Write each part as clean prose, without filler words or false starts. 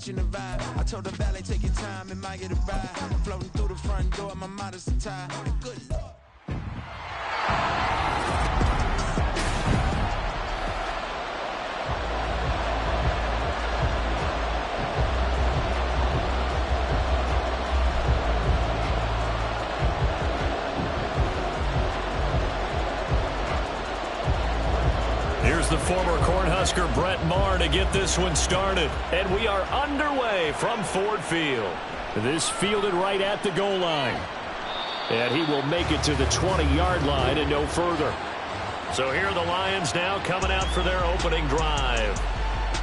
catching the vibe. I told the valet, take your time, it might get a ride. Floating through the front door, my modest attire. Good Lord. Here's the former Cornhusker Brett Maher to get this one started. And we are underway from Ford Field. This fielded right at the goal line. And he will make it to the 20-yard line and no further. So here are the Lions now coming out for their opening drive.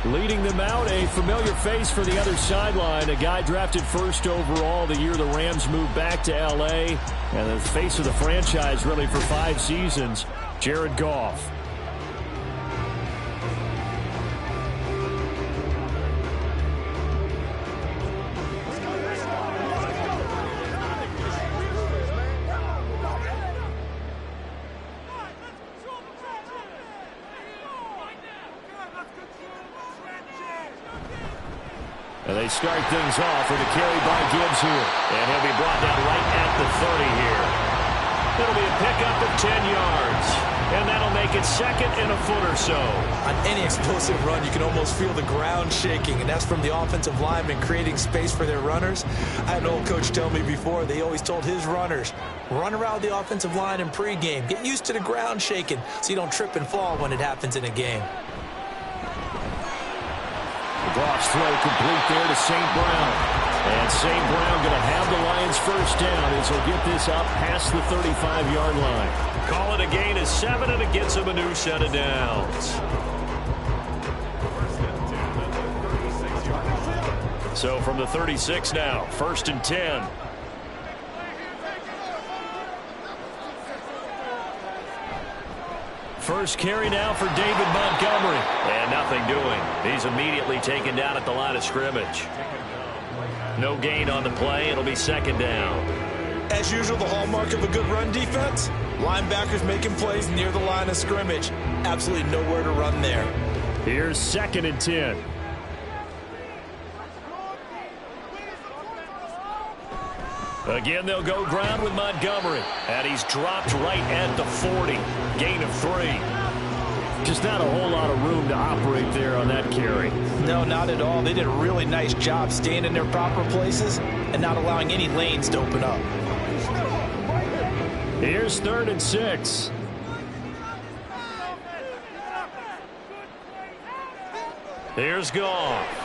Leading them out, a familiar face for the other sideline. A guy drafted first overall the year the Rams moved back to L.A. And the face of the franchise really for 5 seasons, Jared Goff. And they start things off with a carry by Gibbs here. And he'll be brought down right at the 30 here. It'll be a pickup of 10 yards. And that'll make it second and a foot or so. On any explosive run, you can almost feel the ground shaking. And that's from the offensive linemen creating space for their runners. I had an old coach tell me before, they always told his runners, run around the offensive line in pregame. Get used to the ground shaking so you don't trip and fall when it happens in a game. Goff's throw complete there to St. Brown. And St. Brown going to have the Lions first down as he'll get this up past the 35-yard line. Call it a gain of 7, and it gets him a new set of downs. So from the 36 now, 1st and 10. First carry now for David Montgomery. And nothing doing. He's immediately taken down at the line of scrimmage. No gain on the play. It'll be 2nd down. As usual, the hallmark of a good run defense, linebackers making plays near the line of scrimmage. Absolutely nowhere to run there. Here's 2nd and 10. Again, they'll go ground with Montgomery. And he's dropped right at the 40. Gain of 3. Just not a whole lot of room to operate there on that carry. No, not at all. They did a really nice job staying in their proper places and not allowing any lanes to open up. Here's 3rd and 6. Here's Goff.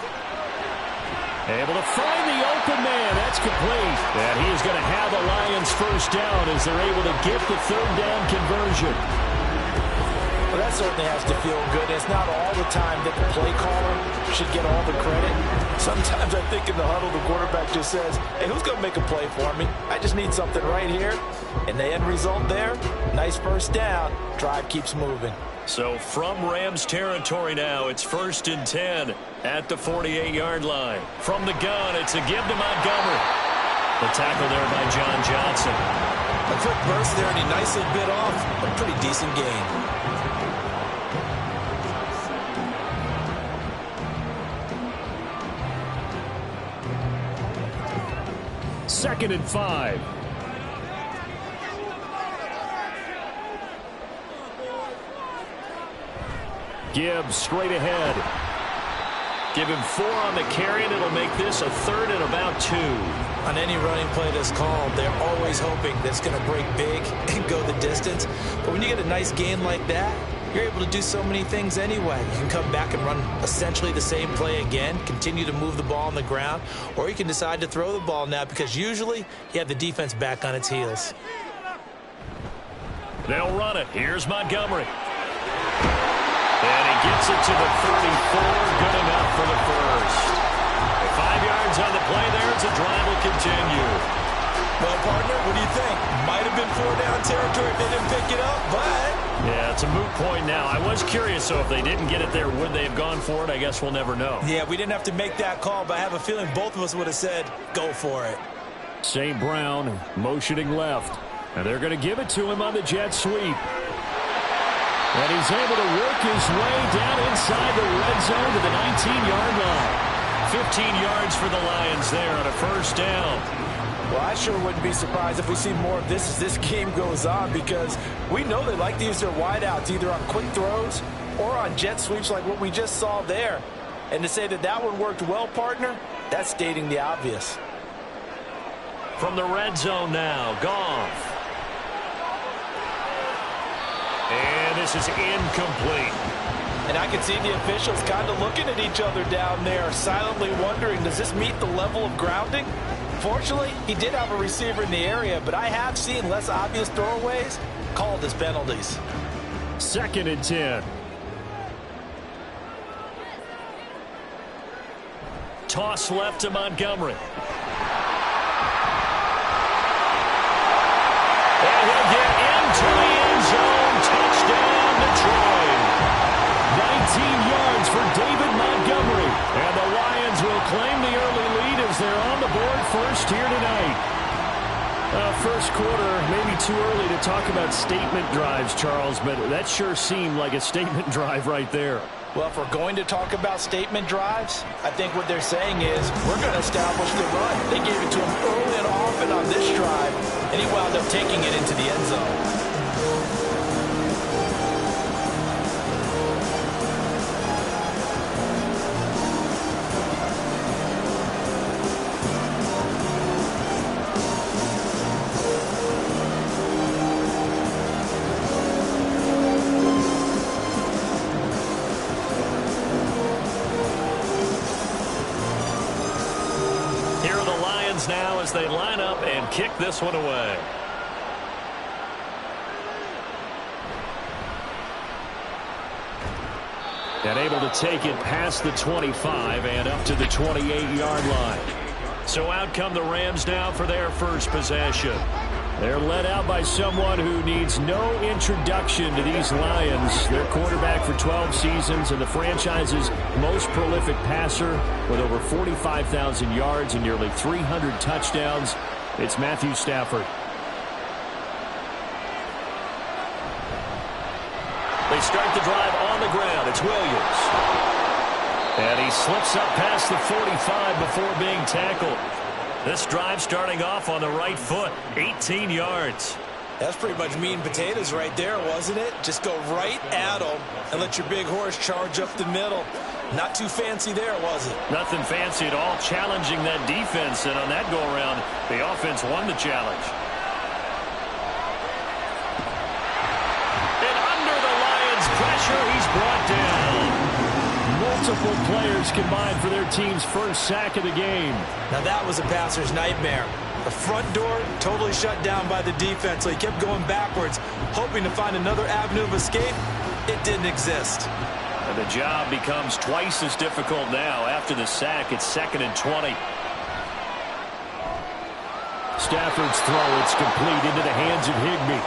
Able to find the open man. That's complete. And he is going to have the Lions first down as they're able to get the 3rd down conversion. Well, that certainly has to feel good. It's not all the time that the play caller should get all the credit. Sometimes I think in the huddle, the quarterback just says, hey, who's going to make a play for me? I just need something right here. And the end result there, nice first down. Drive keeps moving. So from Rams territory now, it's 1st and 10 at the 48-yard line. From the gun, it's a give to Montgomery. The tackle there by John Johnson. A quick burst there, and he nicely bit off a pretty decent gain. Second and 5. Gibbs straight ahead. Give him 4 on the carry, and it'll make this a 3rd and about 2. On any running play that's called, they're always hoping that it's going to break big and go the distance. But when you get a nice gain like that, you're able to do so many things anyway. You can come back and run essentially the same play again, continue to move the ball on the ground, or you can decide to throw the ball now because usually you have the defense back on its heels. They'll run it. Here's Montgomery. And he gets it to the 34. Good enough for the first. 5 yards on the play there as the drive will continue. Well, partner, what do you think? Might have been 4-down territory if they didn't pick it up, but... Yeah, it's a moot point now. I was curious, so if they didn't get it there, would they have gone for it? I guess we'll never know. Yeah, we didn't have to make that call, but I have a feeling both of us would have said, go for it. St. Brown motioning left. And they're going to give it to him on the jet sweep. And he's able to work his way down inside the red zone to the 19-yard line. 15 yards for the Lions there on a first down. Well, I sure wouldn't be surprised if we see more of this as this game goes on, because we know they like to use their wideouts either on quick throws or on jet sweeps like what we just saw there. And to say that that one worked well, partner, that's stating the obvious. From the red zone now, Goff. And this is incomplete. And I can see the officials kind of looking at each other down there, silently wondering, does this meet the level of grounding? Fortunately, he did have a receiver in the area, but I have seen less obvious throwaways called as penalties. 2nd and 10. Toss left to Montgomery. And he'll get into the end zone. Touchdown, Detroit. 19 yards for David Montgomery. And the Lions will claim the early lead as they're on the board first here tonight. First quarter, maybe too early to talk about statement drives, Charles, but that sure seemed like a statement drive right there. Well, if we're going to talk about statement drives, I think what they're saying is we're going to establish the run. They gave it to him early and often on this drive, and he wound up taking it into the end zone. Now as they line up and kick this one away. And able to take it past the 25 and up to the 28-yard line. So out come the Rams now for their first possession. They're led out by someone who needs no introduction to these Lions. Their quarterback for 12 seasons and the franchise's most prolific passer with over 45,000 yards and nearly 300 touchdowns. It's Matthew Stafford. They start the drive on the ground. It's Williams. And he slips up past the 45 before being tackled. This drive starting off on the right foot, 18 yards. That's pretty much meat and potatoes right there, wasn't it? Just go right at them and let your big horse charge up the middle. Not too fancy there, was it? Nothing fancy at all, challenging that defense, and on that go-around, the offense won the challenge. And under the Lions' pressure, he's brought down. Multiple players combined for their team's first sack of the game. Now that was a passer's nightmare. The front door totally shut down by the defense, so he kept going backwards, hoping to find another avenue of escape. It didn't exist. And the job becomes twice as difficult now. After the sack, it's 2nd and 20. Stafford's throw, it's complete into the hands of Higbee.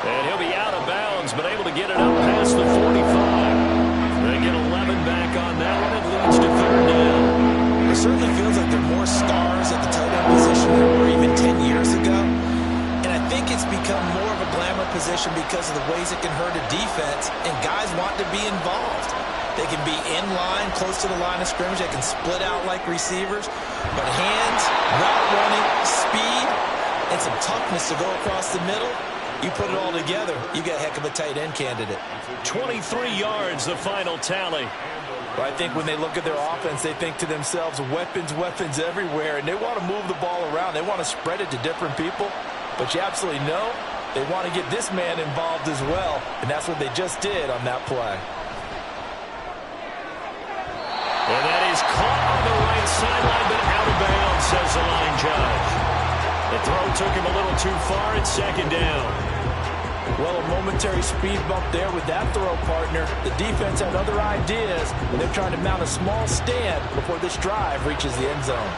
And he'll be out of bounds, but able to get it up past the 45. They get 11 back on that one. It leads to 3rd down. It certainly feels like there are more stars at the tight end position than there were even 10 years ago. And I think it's become more of a glamour position because of the ways it can hurt a defense, and guys want to be involved. They can be in line, close to the line of scrimmage. They can split out like receivers. But hands, route running, speed, and some toughness to go across the middle, you put it all together, you got a heck of a tight end candidate. 23 yards, the final tally. Well, I think when they look at their offense, they think to themselves, weapons, weapons everywhere, and they want to move the ball around. They want to spread it to different people, but you absolutely know they want to get this man involved as well, and that's what they just did on that play. And that is caught on the right sideline, but out of bounds, says the line judge. The throw took him a little too far. It's 2nd down. Well, a momentary speed bump there with that throw, partner. The defense had other ideas, and they're trying to mount a small stand before this drive reaches the end zone.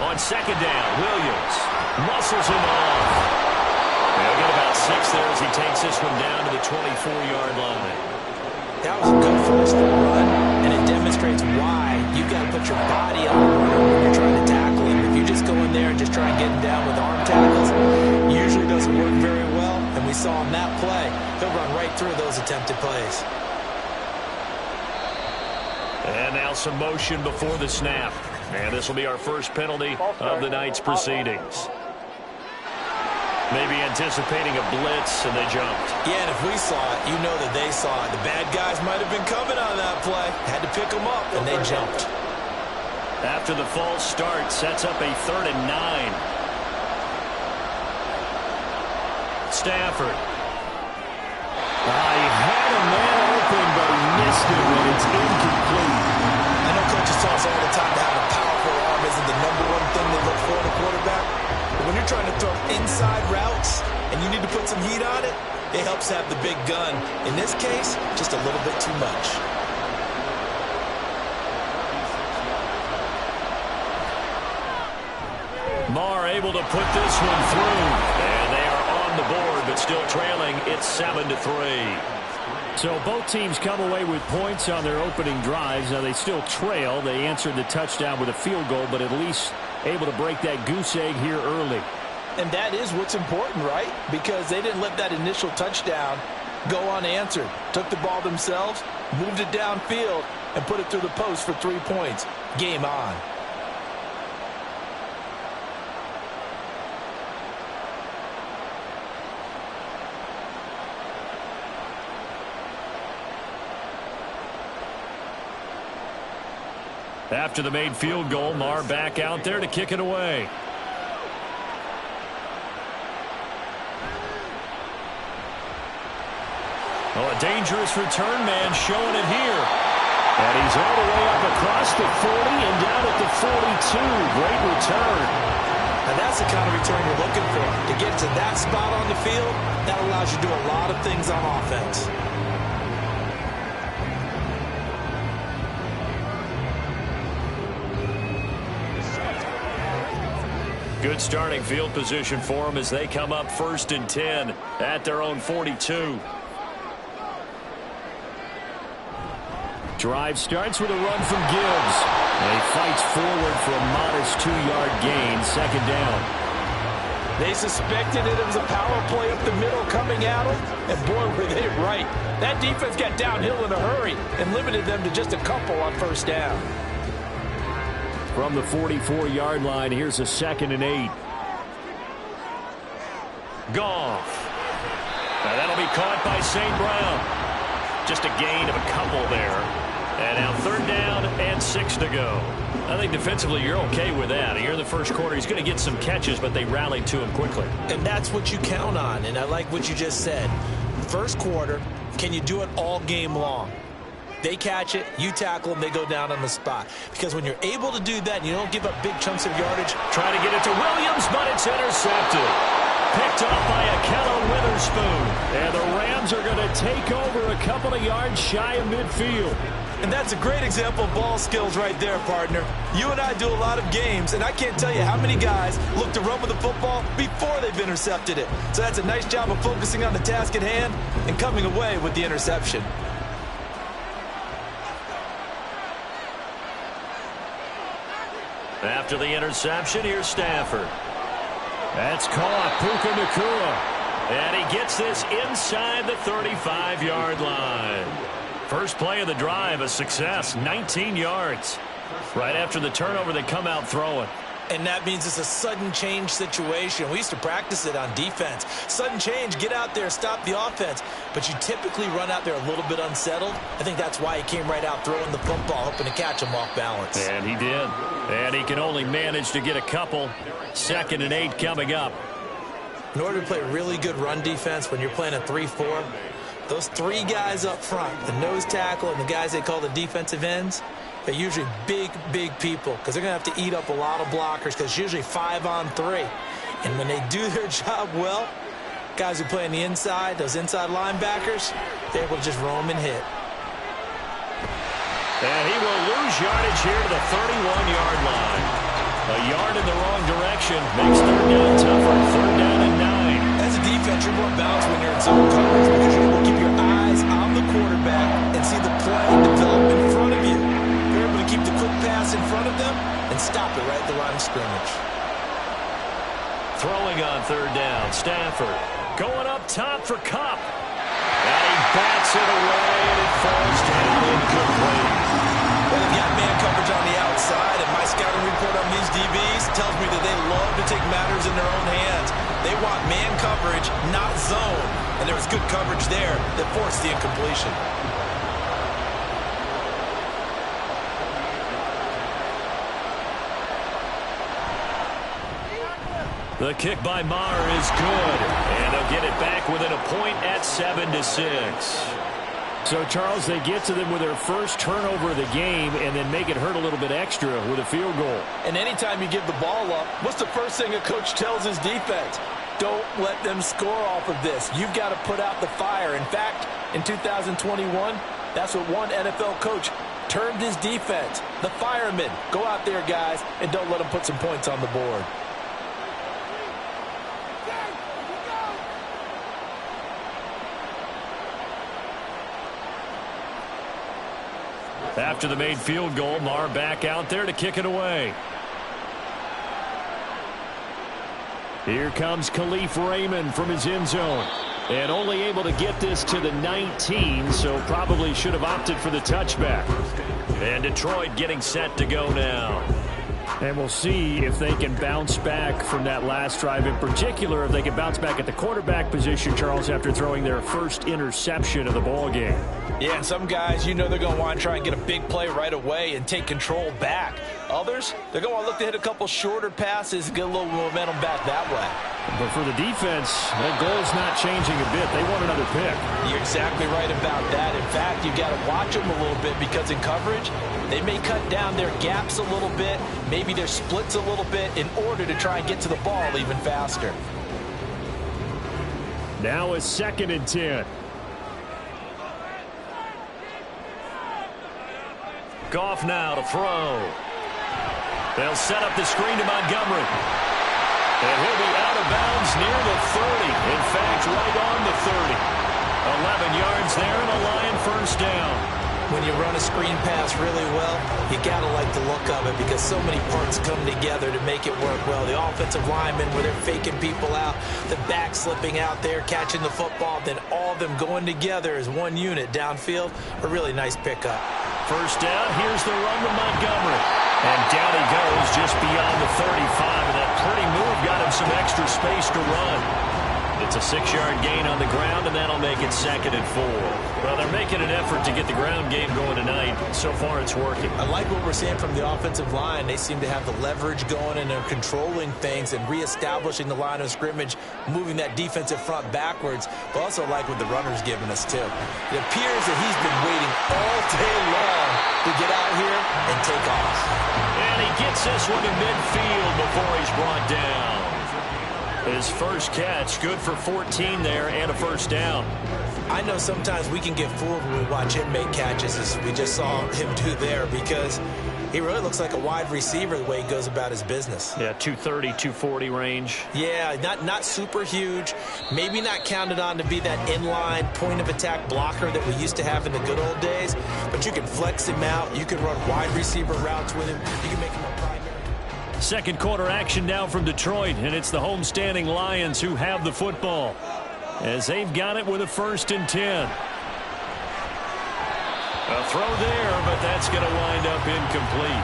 On 2nd down, Williams muscles him off. They'll get about 6 there as he takes this one down to the 24-yard line. That was a good forceful run, and it demonstrates why you've got to put your body on the run when you're trying to tackle him. If you just go in there and just try and get him down with arm tackles, it usually doesn't work very well, and we saw on that play, he'll run right through those attempted plays. And now some motion before the snap. And this will be our first penalty of the night's proceedings. Maybe anticipating a blitz, and they jumped. Yeah, and if we saw it, you know that they saw it. The bad guys might have been coming on that play. Had to pick them up, and they jumped. After the false start, sets up a 3rd and 9. Stafford. He had a man open, but he missed it when it's incomplete. I know coaches tell us all the time that having a powerful arm isn't the #1 thing they look for in a quarterback. But when you're trying to throw inside routes and you need to put some heat on it, it helps have the big gun. In this case, just a little bit too much. Marr able to put this one through. And they are on the board, but still trailing. It's 7-3. So both teams come away with points on their opening drives. Now they still trail. They answered the touchdown with a field goal, but at least able to break that goose egg here early. And that is what's important, right? Because they didn't let that initial touchdown go unanswered. Took the ball themselves, moved it downfield, and put it through the post for 3 points. Game on. After the made field goal, Marr back out there to kick it away. Oh, a dangerous return man showing it here. And he's all the way up across the 40 and down at the 42. Great return. And that's the kind of return you're looking for. To get to that spot on the field, that allows you to do a lot of things on offense. Good starting field position for them as they come up 1st and 10 at their own 42. Drive starts with a run from Gibbs. And he fights forward for a modest 2-yard gain, 2nd down. They suspected it was a power play up the middle coming at them, and boy, were they right. That defense got downhill in a hurry and limited them to just a couple on 1st down. From the 44-yard line, here's a 2nd and 8. Goff. Now that'll be caught by St. Brown. Just a gain of a couple there. And now 3rd down and 6 to go. I think defensively you're okay with that. Here in the first quarter, he's going to get some catches, but they rallied to him quickly. And that's what you count on, and I like what you just said. First quarter, can you do it all game long? They catch it, you tackle them, they go down on the spot. Because when you're able to do that and you don't give up big chunks of yardage. Try to get it to Williams, but it's intercepted. Picked off by Ahkello Witherspoon. And the Rams are going to take over a couple of yards shy of midfield. And that's a great example of ball skills right there, partner. You and I do a lot of games, and I can't tell you how many guys look to run with the football before they've intercepted it. So that's a nice job of focusing on the task at hand and coming away with the interception. After the interception, here's Stafford. That's caught, Puka Nacua. And he gets this inside the 35-yard line. First play of the drive, a success, 19 yards. Right after the turnover, they come out throwing. And that means it's a sudden change situation. We used to practice it on defense. Sudden change, get out there, stop the offense. But you typically run out there a little bit unsettled. I think that's why he came right out throwing the football, hoping to catch him off balance. And he did. And he can only manage to get a couple. 2nd and 8 coming up. In order to play really good run defense when you're playing a 3-4, those 3 guys up front, the nose tackle and the guys they call the defensive ends, they're usually big, big people because they're going to have to eat up a lot of blockers because it's usually 5 on 3. And when they do their job well, guys who play on the inside, those inside linebackers, they're able to just roam and hit. And he will lose yardage here to the 31-yard line. A yard in the wrong direction makes 3rd down tougher. 3rd down and 9. As a defense, you're more balanced when you're in zone coverage because you're able to keep your eyes on the quarterback and see the play develop in front of you. You're able to keep the quick pass in front of them and stop it right at the line of scrimmage. Throwing on 3rd down, Stafford going up top for Kupp. bats it away, and it falls down incomplete. Well, they've got man coverage on the outside, and my scouting report on these DBs tells me that they love to take matters in their own hands. They want man coverage, not zone. And there was good coverage there that forced the incompletion. The kick by Maher is good, and they'll get it back within a point at 7-6. So, Charles, they get to them with their first turnover of the game and then make it hurt a little bit extra with a field goal. And anytime you give the ball up, what's the first thing a coach tells his defense? Don't let them score off of this. You've got to put out the fire. In fact, in 2021, that's what one NFL coach termed his defense. The firemen. Go out there, guys, and don't let them put some points on the board. After the made field goal, Maher back out there to kick it away. Here comes Khalif Raymond from his end zone. And only able to get this to the 19, so probably should have opted for the touchback. And Detroit getting set to go now. And we'll see if they can bounce back from that last drive. In particular, if they can bounce back at the quarterback position, Charles, after throwing their first interception of the ball game. Yeah, and some guys, you know they're going to want to try and get a big play right away and take control back. Others, they're going to want to look to hit a couple shorter passes and get a little momentum back that way. But for the defense, that goal's not changing a bit. They want another pick. You're exactly right about that. In fact, you've got to watch them a little bit because in coverage, they may cut down their gaps a little bit, maybe their splits a little bit in order to try and get to the ball even faster. Now a 2nd and 10. Goff now to throw. They'll set up the screen to Montgomery. And he'll be out of bounds near the 30. In fact, right on the 30. 11 yards there and a Lion first down. When you run a screen pass really well, you got to like the look of it because so many parts come together to make it work well. The offensive linemen, where they're faking people out, the back slipping out there, catching the football, then all of them going together as one unit downfield. A really nice pickup. First down, here's the run to Montgomery. And down he goes just beyond the 35, and that pretty move got him some extra space to run. It's a 6-yard gain on the ground, and that'll make it 2nd and 4. Well, they're making an effort to get the ground game going tonight. So far, it's working. I like what we're seeing from the offensive line. They seem to have the leverage going, and they're controlling things and reestablishing the line of scrimmage, moving that defensive front backwards. But also like what the runner's giving us, too. It appears that he's been waiting all day long to get out here and take off. And he gets this one to midfield before he's brought down. His first catch, good for 14 there and a first down. I know sometimes we can get fooled when we watch him make catches, as we just saw him do there, because he really looks like a wide receiver the way he goes about his business. Yeah, 230, 240 range. Yeah, not super huge. Maybe not counted on to be that inline point-of-attack blocker that we used to have in the good old days, but you can flex him out. You can run wide receiver routes with him. You can make him a primary. Second quarter action now from Detroit, and it's the homestanding Lions who have the football as they've got it with a 1st and 10. A throw there, but that's going to wind up incomplete.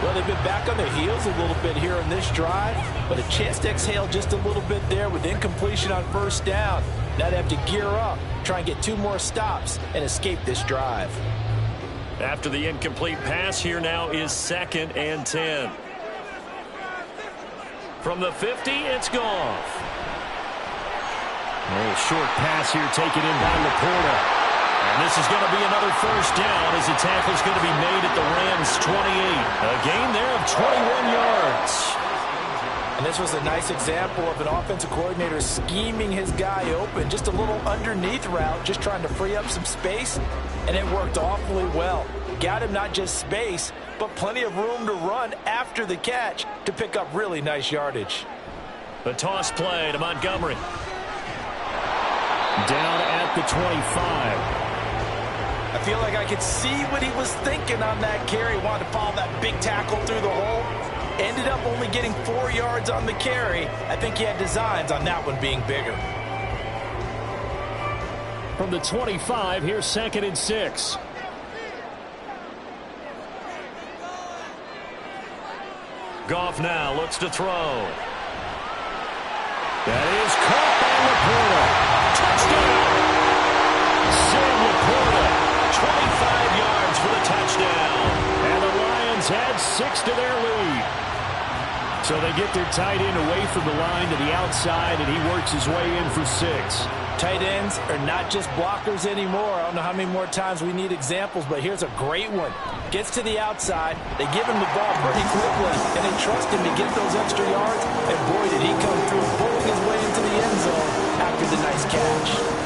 Well, they've been back on their heels a little bit here on this drive, but a chance to exhale just a little bit there with incompletion on first down. Now they have to gear up, try and get 2 more stops, and escape this drive. After the incomplete pass, here now is 2nd and 10. From the 50, it's Goff. A short pass here taken in by Laporta. And this is going to be another first down as the tackle is going to be made at the Rams' 28. A gain there of 21 yards. And this was a nice example of an offensive coordinator scheming his guy open. Just a little underneath route, just trying to free up some space, and it worked awfully well. Got him not just space, but plenty of room to run after the catch to pick up really nice yardage. The toss play to Montgomery. Down at the 25. I feel like I could see what he was thinking on that carry. Wanted to follow that big tackle through the hole. Ended up only getting 4 yards on the carry. I think he had designs on that one being bigger. From the 25, here's 2nd and 6. Goff now looks to throw. That is caught by Laporta. Touchdown! Sam Laporta, 25 yards for the touchdown. And the Lions add 6 to their lead. So they get their tight end away from the line to the outside, and he works his way in for 6. Tight ends are not just blockers anymore. I don't know how many more times we need examples, but here's a great one. Gets to the outside, they give him the ball pretty quickly, and they trust him to get those extra yards, and boy, did he come through, bowling his way into the end zone after the nice catch.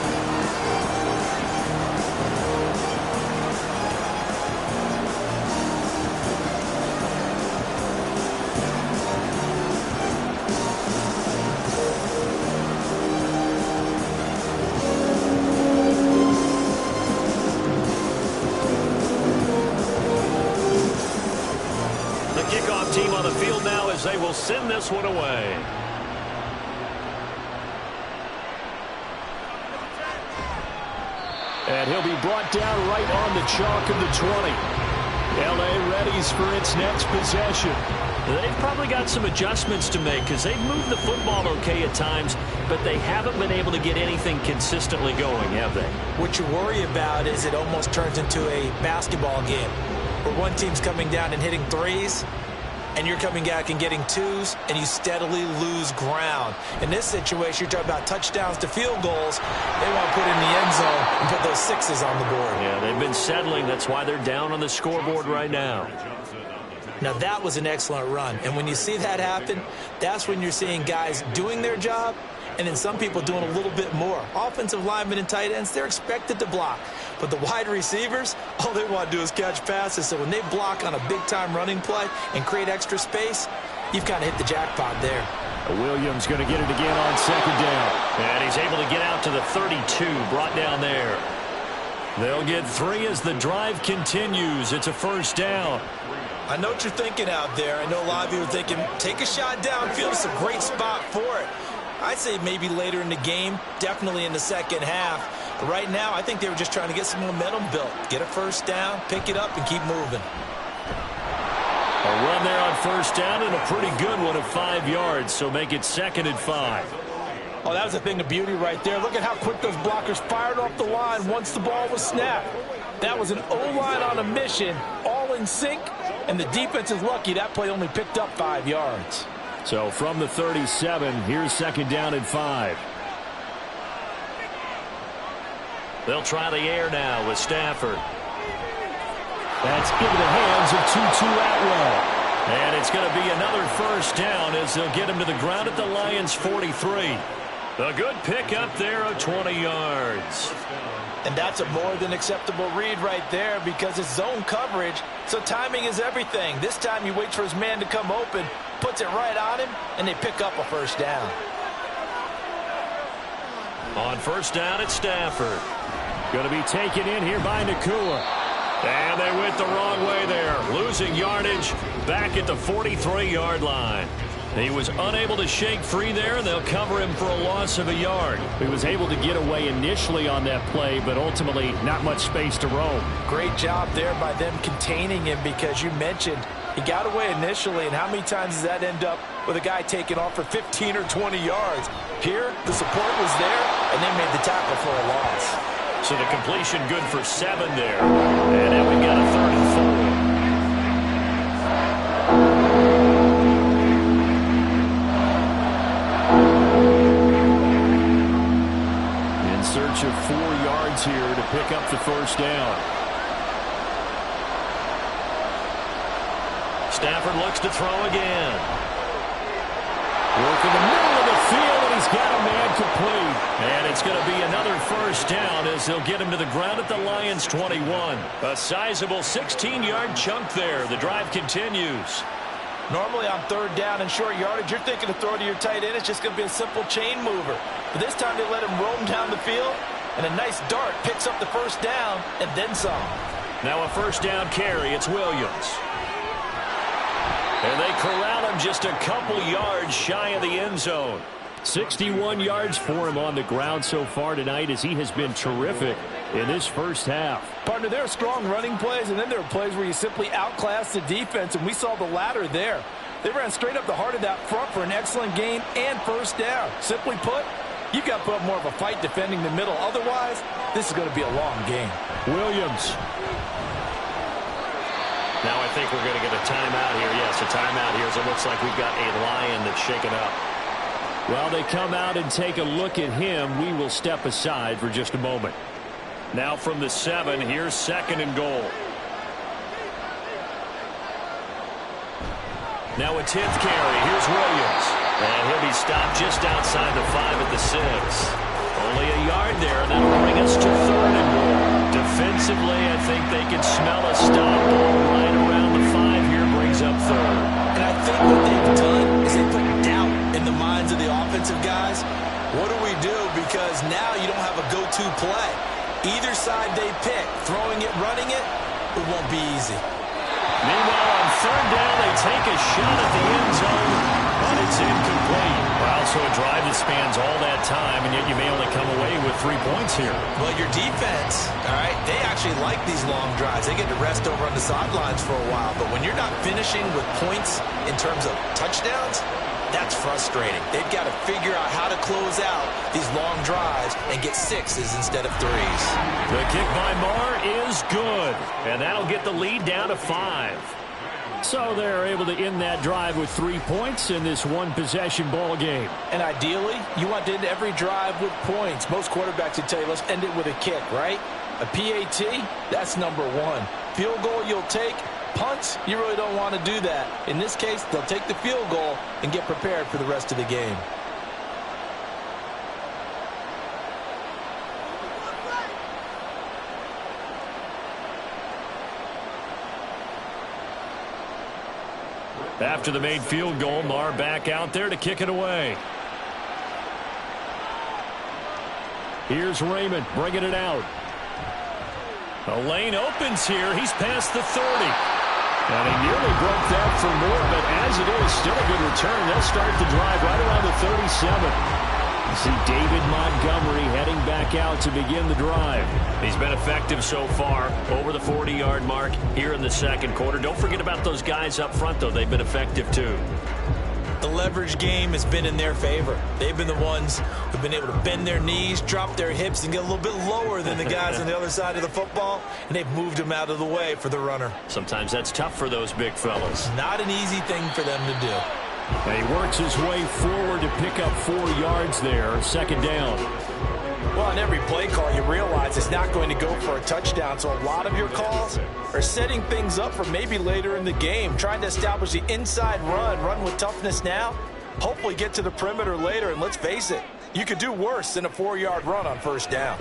Team on the field now as they will send this one away. And he'll be brought down right on the chalk of the 20. L.A. readies for its next possession. They've probably got some adjustments to make because they've moved the football okay at times, but they haven't been able to get anything consistently going, have they? What you worry about is it almost turns into a basketball game where one team's coming down and hitting threes, and you're coming back and getting twos, and you steadily lose ground. In this situation, you're talking about touchdowns to field goals. They want to put in the end zone and put those 6s on the board. Yeah, they've been settling. That's why they're down on the scoreboard right now. Now, that was an excellent run. And when you see that happen, that's when you're seeing guys doing their job and then some people doing a little bit more. Offensive linemen and tight ends, they're expected to block. But the wide receivers, all they want to do is catch passes. So when they block on a big-time running play and create extra space, you've kind of hit the jackpot there. Williams going to get it again on 2nd down. And he's able to get out to the 32, brought down there. They'll get 3 as the drive continues. It's a 1st down. I know what you're thinking out there. I know a lot of you are thinking, take a shot downfield. It's a great spot for it. I'd say maybe later in the game, definitely in the second half. But right now, I think they were just trying to get some momentum built. Get a 1st down, pick it up, and keep moving. A run there on 1st down and a pretty good one of 5 yards, so make it 2nd and 5. Oh, that was a thing of beauty right there. Look at how quick those blockers fired off the line once the ball was snapped. That was an O-line on a mission, all in sync, and the defense is lucky that play only picked up 5 yards. So from the 37, here's 2nd down and 5. They'll try the air now with Stafford. That's into the hands of Tutu Atwell. And it's going to be another 1st down as they'll get him to the ground at the Lions' 43. A good pick up there of 20 yards. And that's a more than acceptable read right there because it's zone coverage, so timing is everything. This time he waits for his man to come open, puts it right on him, and they pick up a 1st down. On 1st down, it's Stafford. Going to be taken in here by Nacua. And they went the wrong way there, losing yardage back at the 43-yard line. He was unable to shake free there, and they'll cover him for a loss of a yard. He was able to get away initially on that play, but ultimately not much space to roam. Great job there by them containing him because you mentioned he got away initially, and how many times does that end up with a guy taking off for 15 or 20 yards? Here, the support was there, and they made the tackle for a loss. So the completion good for 7 there. And now we've got a 3rd and 4. In search of 4 yards here to pick up the 1st down. Stafford looks to throw again. Work in the middle of the field, and he's got a man complete. And it's going to be another 1st down as they'll get him to the ground at the Lions' 21. A sizable 16-yard chunk there. The drive continues. Normally on 3rd down and short yardage, you're thinking to throw to your tight end. It's just going to be a simple chain mover. But this time they let him roam down the field, and a nice dart picks up the 1st down and then some. Now a 1st down carry. It's Williams. And they corral him just a couple yards shy of the end zone. 61 yards for him on the ground so far tonight as he has been terrific in this first half. Partner, there are strong running plays, and then there are plays where you simply outclass the defense, and we saw the latter there. They ran straight up the heart of that front for an excellent gain and first down. Simply put, you've got to put up more of a fight defending the middle. Otherwise, this is going to be a long game. Williams. Now I think we're going to get a timeout here. Yes, a timeout here as it looks like we've got a Lion that's shaken up. While they come out and take a look at him, we will step aside for just a moment. Now from the 7, here's 2nd and goal. Now a 10th carry. Here's Williams. And he'll be stopped just outside the 5 at the 6. Only a yard there, and that'll bring us to 3rd and goal. Defensively, I think they can smell a stop ball right around the 5 here, brings up 3rd. And I think what they've done is they put doubt in the minds of the offensive guys. What do we do? Because now you don't have a go-to play. Either side they pick, throwing it, running it, it won't be easy. Meanwhile, on 3rd down, they take a shot at the end zone, but it's incomplete. Well, so a drive that spans all that time, and yet you may only come away with 3 points here. Well, your defense, all right, they actually like these long drives. They get to rest over on the sidelines for a while. But when you're not finishing with points in terms of touchdowns, that's frustrating. They've got to figure out how to close out these long drives and get 6s instead of 3s. The kick by Marr is good, and that'll get the lead down to 5. So they're able to end that drive with 3 points in this one-possession ball game. And ideally, you want to end every drive with points. Most quarterbacks would tell you, let's end it with a kick, right? A PAT, that's number 1. Field goal you'll take. Punts, you really don't want to do that. In this case, they'll take the field goal and get prepared for the rest of the game. After the made field goal, Marr back out there to kick it away. Here's Raymond bringing it out. A lane opens here. He's past the 30. And he nearly broke that for more, but as it is, still a good return. They'll start the drive right around the 37. You see David Montgomery heading back out to begin the drive. He's been effective so far, over the 40-yard mark here in the 2nd quarter. Don't forget about those guys up front, though. They've been effective, too. The leverage game has been in their favor. They've been the ones who've been able to bend their knees, drop their hips, and get a little bit lower than the guys on the other side of the football, and they've moved them out of the way for the runner. Sometimes that's tough for those big fellas. Not an easy thing for them to do. And he works his way forward to pick up 4 yards there, 2nd down. Well, on every play call, you realize it's not going to go for a touchdown, so a lot of your calls are setting things up for maybe later in the game, trying to establish the inside run with toughness now, hopefully get to the perimeter later, and let's face it, you could do worse than a 4-yard run on 1st down.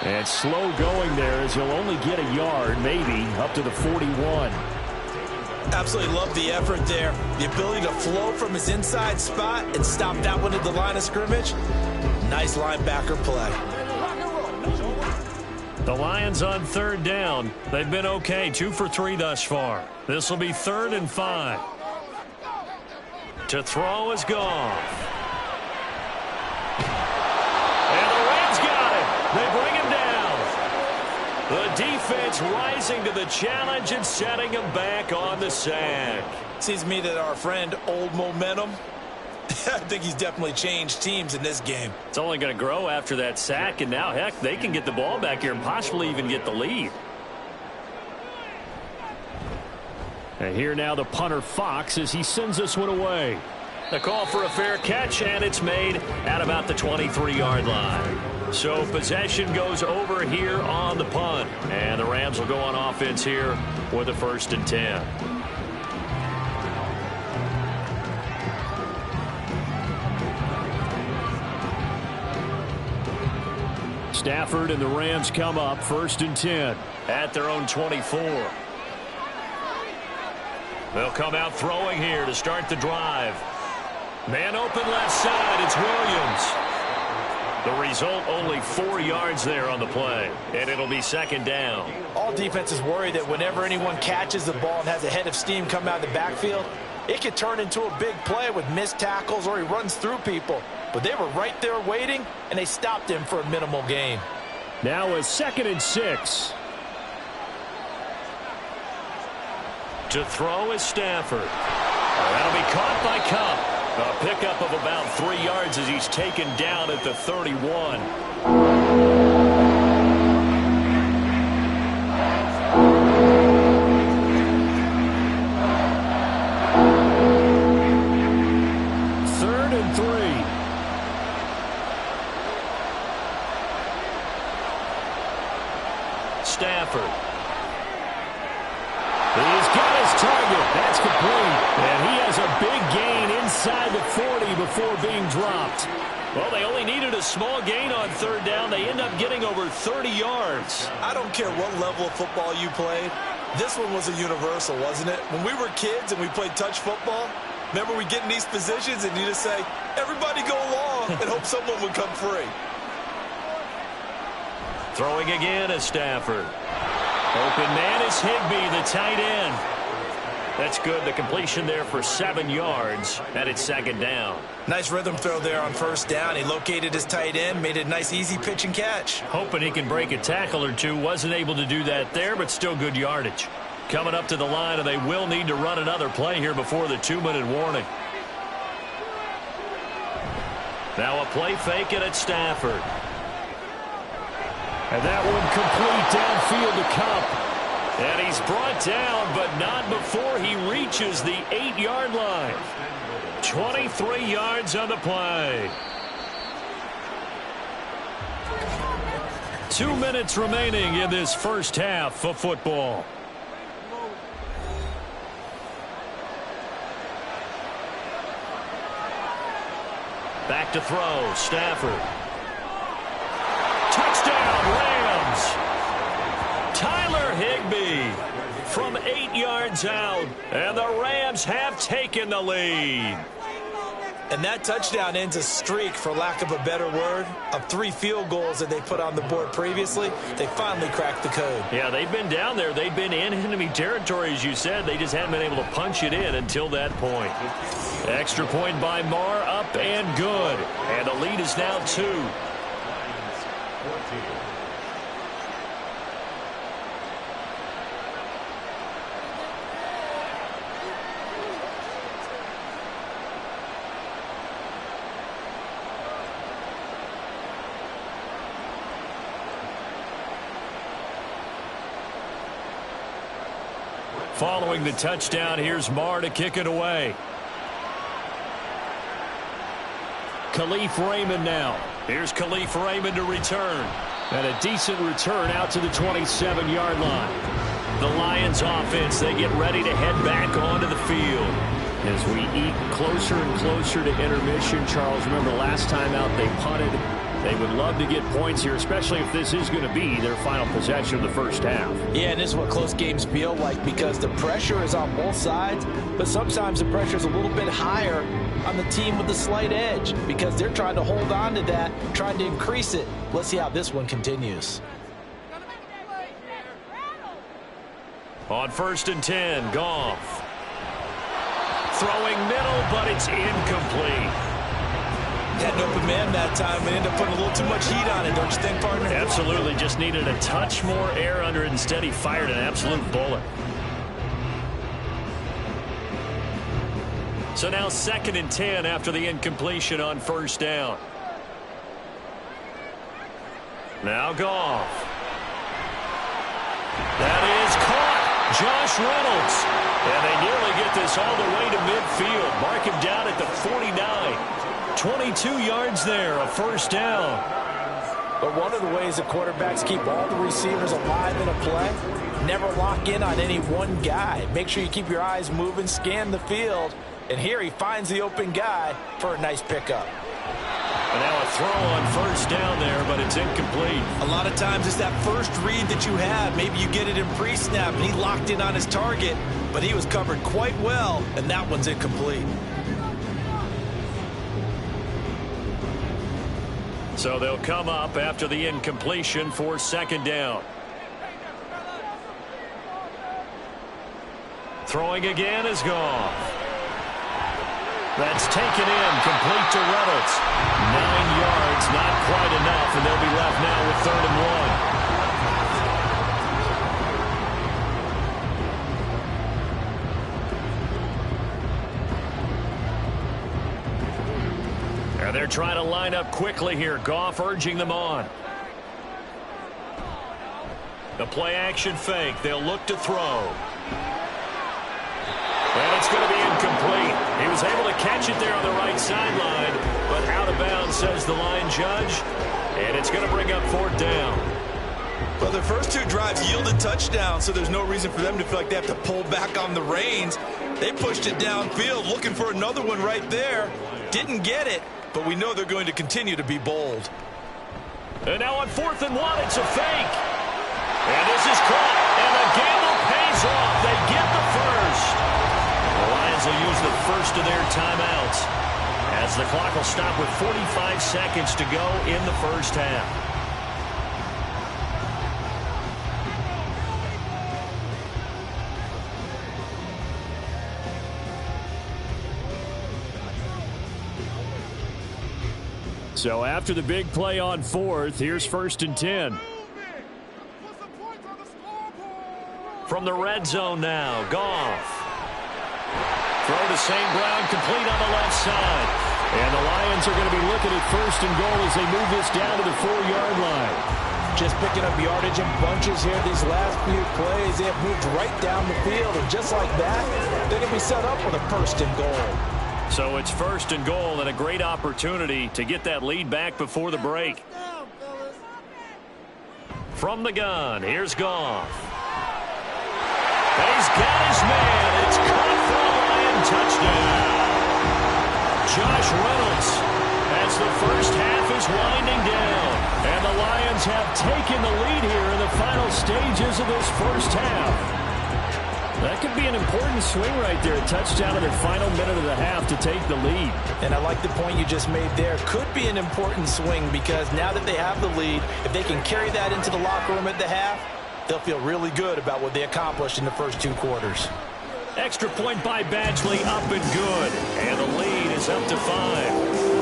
And slow going there as he'll only get a yard, maybe, up to the 41. Absolutely love the effort there. The ability to flow from his inside spot and stop that one at the line of scrimmage. Nice linebacker play. The Lions on 3rd down. They've been okay, 2 for 3 thus far. This will be 3rd and 5. To throw is Goff. And the Rams got it. They bring him down. The defense rising to the challenge and setting him back on the sack. Seems to me that our friend Old Momentum, I think he's definitely changed teams in this game. It's only going to grow after that sack, and now, heck, they can get the ball back here and possibly even get the lead. And here now the punter Fox as he sends this one away. The call for a fair catch, and it's made at about the 23-yard line. So possession goes over here on the punt. And the Rams will go on offense here with a 1st and 10. Stafford and the Rams come up 1st and 10 at their own 24. They'll come out throwing here to start the drive. Man open left side, it's Williams. The result, only 4 yards there on the play, and it'll be 2nd down. All defenses worry that whenever anyone catches the ball and has a head of steam come out of the backfield, It could turn into a big play with missed tackles or he runs through people. But they were right there waiting, and they stopped him for a minimal gain. Now a 2nd and 6. To throw is Stafford. That'll be caught by Kupp. A pickup of about 3 yards as he's taken down at the 31. Stafford. He's got his target. That's complete. And he has a big gain inside the 40 before being dropped. Well, they only needed a small gain on 3rd down. They end up getting over 30 yards. I don't care what level of football you played. This one was a universal, wasn't it? When we were kids and we played touch football, remember we get in these positions and you just say, everybody go along and hope someone would come free. Throwing again is Stafford. Open man is Higbee, the tight end. That's good. The completion there for 7 yards, and it's 2nd down. Nice rhythm throw there on 1st down. He located his tight end, made it a nice easy pitch and catch. Hoping he can break a tackle or two. Wasn't able to do that there, but still good yardage. Coming up to the line, and they will need to run another play here before the 2-minute warning. Now a play fake, and it's Stafford. And that one complete downfield to Kupp. And he's brought down, but not before he reaches the 8-yard line. 23 yards on the play. 2 minutes remaining in this first half of football. Back to throw, Stafford. Touchdown, Rams. Tyler Higbee from 8 yards out, and the Rams have taken the lead. And that touchdown ends a streak, for lack of a better word, of 3 field goals that they put on the board previously. They finally cracked the code. Yeah, they've been down there. They've been in enemy territory, as you said. They just haven't been able to punch it in until that point. Extra point by Marr, up and good. And the lead is now 2. Following the touchdown, here's Marr to kick it away. Khalif Raymond now. Here's Khalif Raymond to return. And a decent return out to the 27-yard line. The Lions offense, they get ready to head back onto the field. As we eat closer and closer to intermission, Charles, remember last time out they punted. They would love to get points here, especially if this is going to be their final possession of the first half. Yeah, and this is what close games feel like, because the pressure is on both sides, but sometimes the pressure is a little bit higher on the team with the slight edge, because they're trying to hold on to that, trying to increase it. Let's see how this one continues. On 1st and 10, Goff. Throwing middle, but it's incomplete. Had an open man that time and ended up putting a little too much heat on it, don't you think, partner? Absolutely. Just needed a touch more air under it. Instead, he fired an absolute bullet. So now 2nd and 10 after the incompletion on 1st down. Now Goff. That is caught. Josh Reynolds. And they nearly get this all the way to midfield. Mark him down at the 49. 22 yards there, a 1st down. But one of the ways the quarterbacks keep all the receivers alive in a play, never lock in on any one guy. Make sure you keep your eyes moving, scan the field. And here he finds the open guy for a nice pickup. And now a throw on 1st down there, but it's incomplete. A lot of times it's that first read that you have. Maybe you get it in pre-snap, and he locked in on his target, but he was covered quite well, and that one's incomplete. So they'll come up after the incompletion for 2nd down. Throwing again is Goff. That's taken in, complete to Reynolds. 9 yards, not quite enough, and they'll be left now with 3rd and 1. And they're trying to line up quickly here. Goff urging them on. The play-action fake. They'll look to throw. And it's going to be incomplete. He was able to catch it there on the right sideline, but out of bounds, says the line judge. And it's going to bring up 4th down. Well, their first 2 drives yielded touchdowns, so there's no reason for them to feel like they have to pull back on the reins. They pushed it downfield, looking for another one right there. Didn't get it, but we know they're going to continue to be bold. And now on 4th and 1, it's a fake. And this is caught, and the gamble pays off. They get the first. The Lions will use the first of their timeouts as the clock will stop with 45 seconds to go in the first half. So after the big play on 4th, here's 1st and 10. From the red zone now, Goff. Throw to St. Brown, complete on the left side. And the Lions are going to be looking at 1st and goal as they move this down to the 4-yard line. Just picking up yardage in bunches here these last few plays. They have moved right down the field, and just like that, they're going to be set up with a 1st and goal. So it's 1st and goal and a great opportunity to get that lead back before the break. From the gun, here's Goff. He's got his man. It's caught for a Lion touchdown. Josh Reynolds as the first half is winding down. And the Lions have taken the lead here in the final stages of this first half. That could be an important swing right there. A touchdown in their final minute of the half to take the lead. And I like the point you just made there. Could be an important swing because now that they have the lead, if they can carry that into the locker room at the half, they'll feel really good about what they accomplished in the first 2 quarters. Extra point by Badgley, up and good. And the lead is up to 5.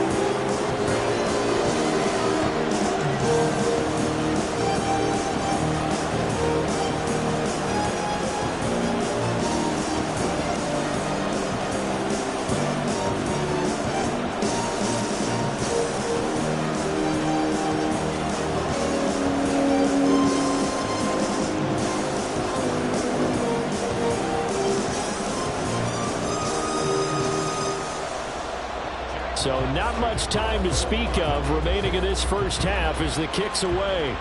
So not much time to speak of remaining in this first half as the kick's away.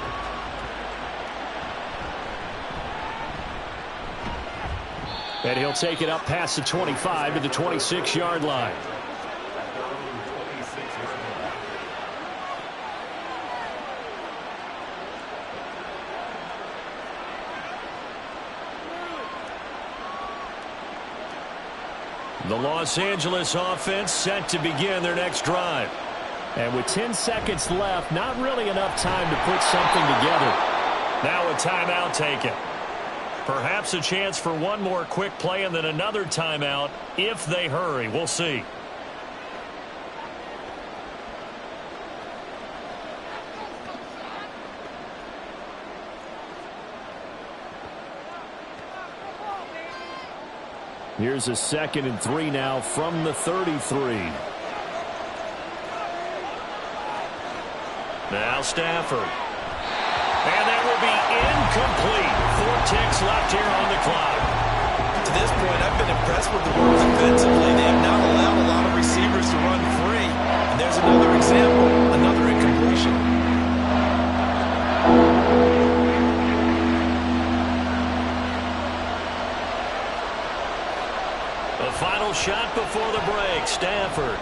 And he'll take it up past the 25 to the 26-yard line. The Los Angeles offense set to begin their next drive. And with 10 seconds left, not really enough time to put something together. Now a timeout taken. Perhaps a chance for one more quick play and then another timeout if they hurry. We'll see. Here's a 2nd and 3 now from the 33. Now Stafford. And that will be incomplete. 4 ticks left here on the clock. To this point, I've been impressed with the Wolves defensively. They have not allowed a lot of receivers to run free. And there's another example, another incompletion. The final shot before the break, Stafford.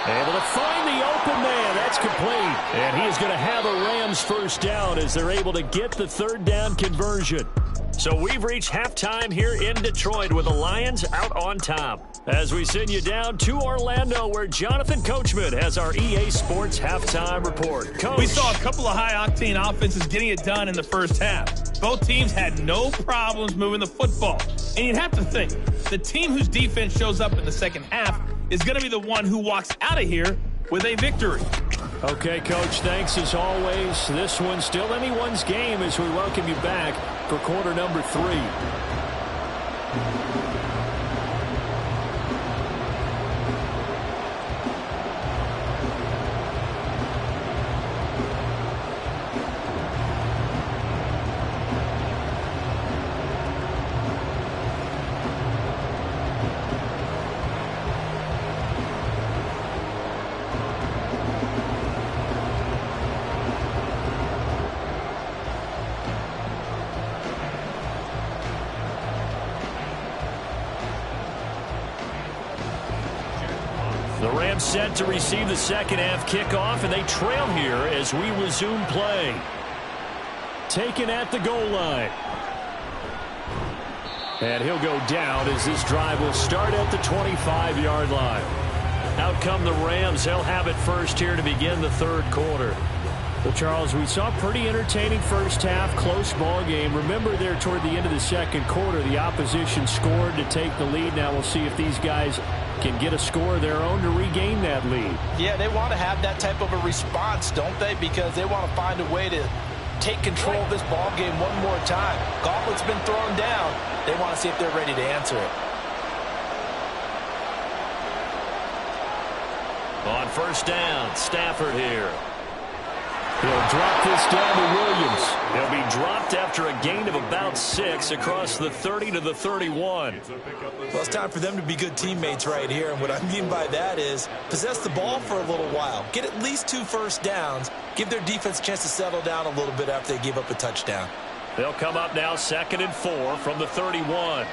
Able to find the open man. That's complete. And he is going to have a Rams first down as they're able to get the 3rd down conversion. So we've reached halftime here in Detroit with the Lions out on top. As we send you down to Orlando, where Jonathan Coachman has our EA Sports halftime report. Coach. We saw a couple of high-octane offenses getting it done in the first half. Both teams had no problems moving the football. And you'd have to think, the team whose defense shows up in the second half is going to be the one who walks out of here with a victory. Okay, Coach, thanks as always. This one's still anyone's game as we welcome you back for quarter number 3. The Rams set to receive the second half kickoff, and they trail here as we resume play. Taken at the goal line. And he'll go down as this drive will start at the 25-yard line. Out come the Rams. They'll have it first here to begin the third quarter. Well, Charles, we saw a pretty entertaining first half, close ball game. Remember there toward the end of the second quarter, the opposition scored to take the lead. Now we'll see if these guys can get a score of their own to regain that lead. Yeah, they want to have that type of a response, don't they? Because they want to find a way to take control of this ball game one more time. Gauntlet's been thrown down. They want to see if they're ready to answer it. On first down, Stafford here. He'll drop this down to Williams. He'll be dropped after a gain of about 6 across the 30 to the 31. Well, it's time for them to be good teammates right here. And what I mean by that is possess the ball for a little while. Get at least 2 first downs. Give their defense a chance to settle down a little bit after they give up a touchdown. They'll come up now 2nd and 4 from the 31.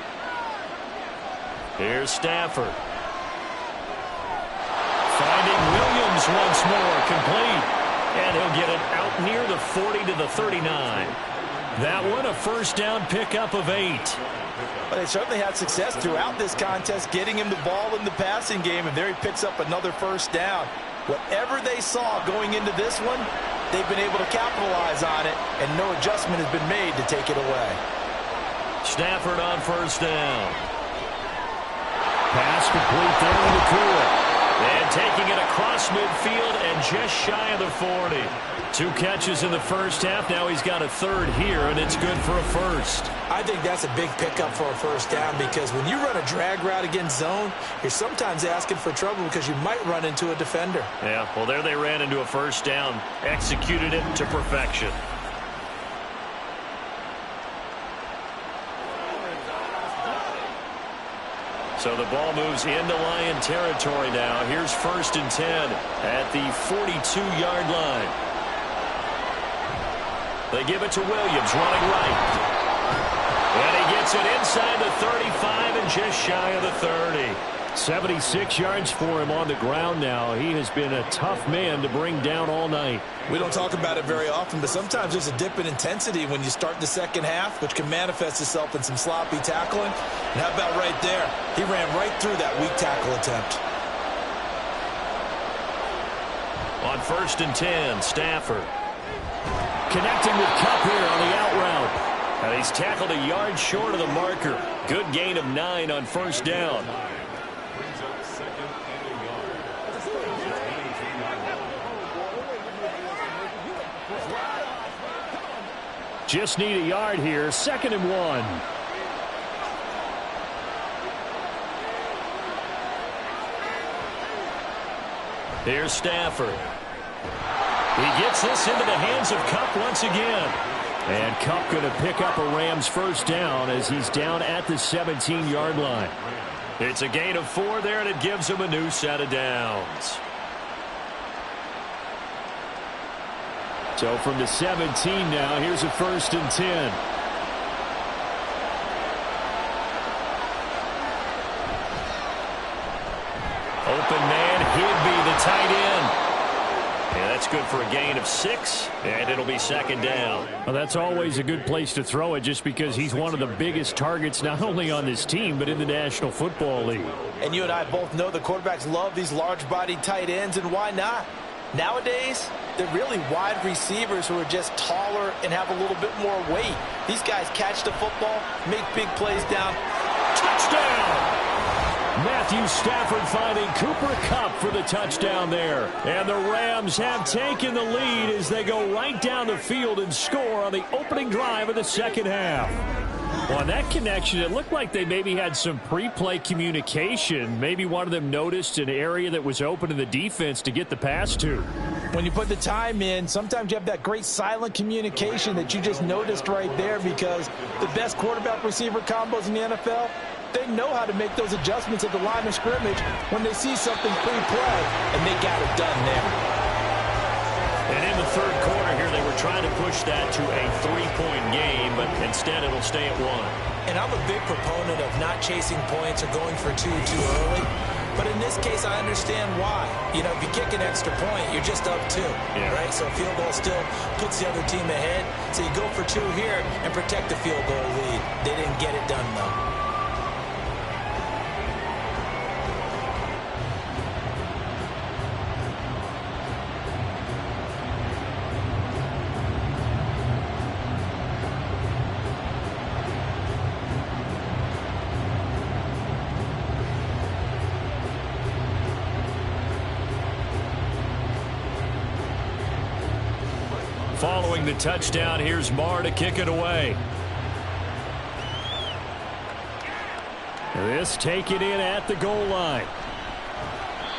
Here's Stafford. Finding Williams once more, complete. And he'll get it out near the 40 to the 39. That one a first down pickup of 8. But they certainly had success throughout this contest, getting him the ball in the passing game, and there he picks up another first down. Whatever they saw going into this one, they've been able to capitalize on it, and no adjustment has been made to take it away. Stafford on first down. Pass complete down to Kua. And taking it across midfield and just shy of the 40. 2 catches in the first half. Now he's got a third here, and it's good for a first. I think that's a big pickup for a first down because when you run a drag route against zone, you're sometimes asking for trouble because you might run into a defender. Yeah, well, there they ran into a first down. Executed it to perfection. So the ball moves into Lion territory now. Here's 1st and 10 at the 42-yard line. They give it to Williams, running right. And he gets it inside the 35 and just shy of the 30. 76 yards for him on the ground now. He has been a tough man to bring down all night. We don't talk about it very often, but sometimes there's a dip in intensity when you start the second half, which can manifest itself in some sloppy tackling. And how about right there? He ran right through that weak tackle attempt. On 1st and 10, Stafford. Connecting with Kupp here on the out route. And he's tackled a yard short of the marker. Good gain of 9 on first down. Just need a yard here. 2nd and 1. Here's Stafford. He gets this into the hands of Kupp once again. And Kupp going to pick up a Rams first down as he's down at the 17-yard line. It's a gain of 4 there, and it gives him a new set of downs. So from the 17 now, here's a 1st and 10. Open man, Higbee, the tight end. And that's good for a gain of 6, and it'll be second down. Well, that's always a good place to throw it just because he's one of the biggest targets not only on this team but in the National Football League. And you and I both know the quarterbacks love these large-bodied tight ends, and why not? Nowadays, they're really wide receivers who are just taller and have a little bit more weight. These guys catch the football, make big plays down. Touchdown! Matthew Stafford finding Cooper Kupp for the touchdown there. And the Rams have taken the lead as they go right down the field and score on the opening drive of the second half. On that connection, it looked like they maybe had some pre-play communication. Maybe one of them noticed an area that was open in the defense to get the pass to. When you put the time in, sometimes you have that great silent communication that you just noticed right there, because the best quarterback-receiver combos in the NFL, they know how to make those adjustments at the line of scrimmage when they see something pre-play, and they got it done there. And in the third quarter here, they were trying to push that to a 3-point game, but instead it'll stay at 1. And I'm a big proponent of not chasing points or going for two too early. But in this case, I understand why. You know, if you kick an extra point, you're just up 2, right? So a field goal still puts the other team ahead. So you go for 2 here and protect the field goal lead. They didn't get it done, though. Following the touchdown, here's Marr to kick it away. This taken in at the goal line.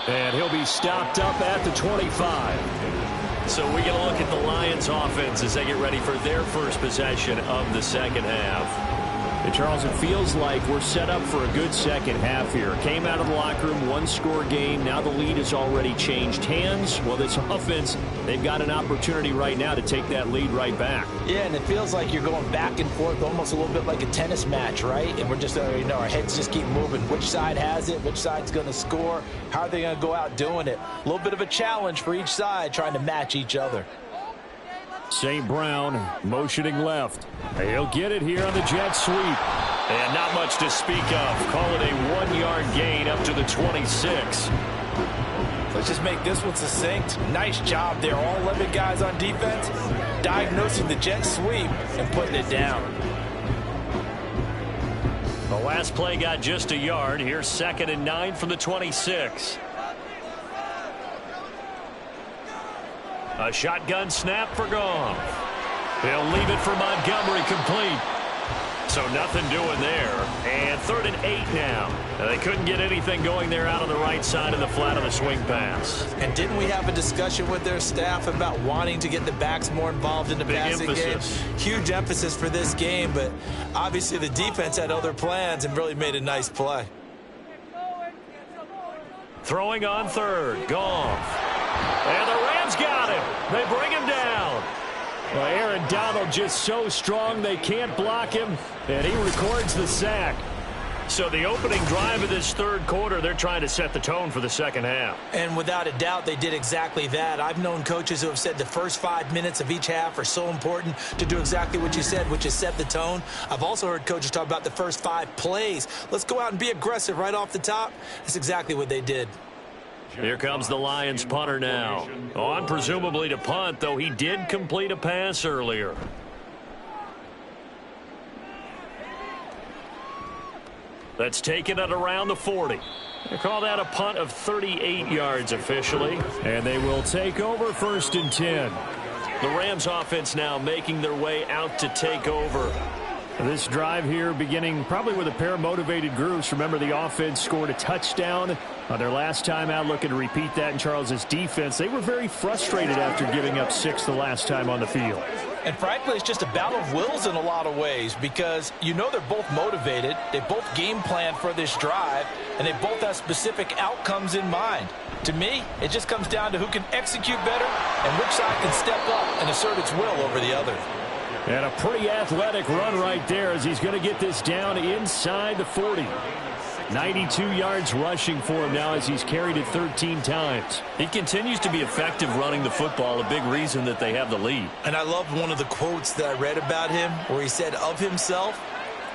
And he'll be stopped up at the 25. So we get a look at the Lions offense as they get ready for their first possession of the second half. And Charles, it feels like we're set up for a good second half here. Came out of the locker room, 1-score game. Now the lead has already changed hands. Well, this offense, they've got an opportunity right now to take that lead right back. Yeah, and it feels like you're going back and forth, almost a little bit like a tennis match, right? And we're just, you know, our heads just keep moving. Which side has it? Which side's going to score? How are they going to go out doing it? A little bit of a challenge for each side, trying to match each other. St. Brown motioning left. He'll get it here on the jet sweep. And not much to speak of. Call it a 1-yard gain up to the 26. Let's just make this one succinct. Nice job there. All 11 guys on defense diagnosing the jet sweep and putting it down. The last play got just a yard. Here's 2nd and 9 from the 26. A shotgun snap for Goff. They'll leave it for Montgomery, complete. So nothing doing there. And 3rd and 8 now. They couldn't get anything going there out on the right side of the flat of the swing pass. And didn't we have a discussion with their staff about wanting to get the backs more involved in the passing game? Huge emphasis for this game, but obviously the defense had other plans and really made a nice play. Throwing on 3rd, Goff. And the Rams got him. They bring him down. Well, Aaron Donald just so strong they can't block him, and he records the sack. So the opening drive of this third quarter, they're trying to set the tone for the second half. And without a doubt, they did exactly that. I've known coaches who have said the first 5 minutes of each half are so important to do exactly what you said, which is set the tone. I've also heard coaches talk about the first 5 plays. Let's go out and be aggressive right off the top. That's exactly what they did. Here comes the Lions punter now. On presumably to punt, though he did complete a pass earlier. That's taken at around the 40. They call that a punt of 38 yards officially. And they will take over 1st and 10. The Rams offense now making their way out to take over. This drive here beginning probably with a pair of motivated groups. Remember, the offense scored a touchdown on their last time out. Looking to repeat that in Charles's defense. They were very frustrated after giving up 6 the last time on the field. And frankly, it's just a battle of wills in a lot of ways, because you know they're both motivated. They both game plan for this drive, and they both have specific outcomes in mind. To me, it just comes down to who can execute better and which side can step up and assert its will over the other. And a pretty athletic run right there as he's going to get this down inside the 40. 92 yards rushing for him now as he's carried it 13 times. He continues to be effective running the football, a big reason that they have the lead. And I loved one of the quotes that I read about him where he said of himself,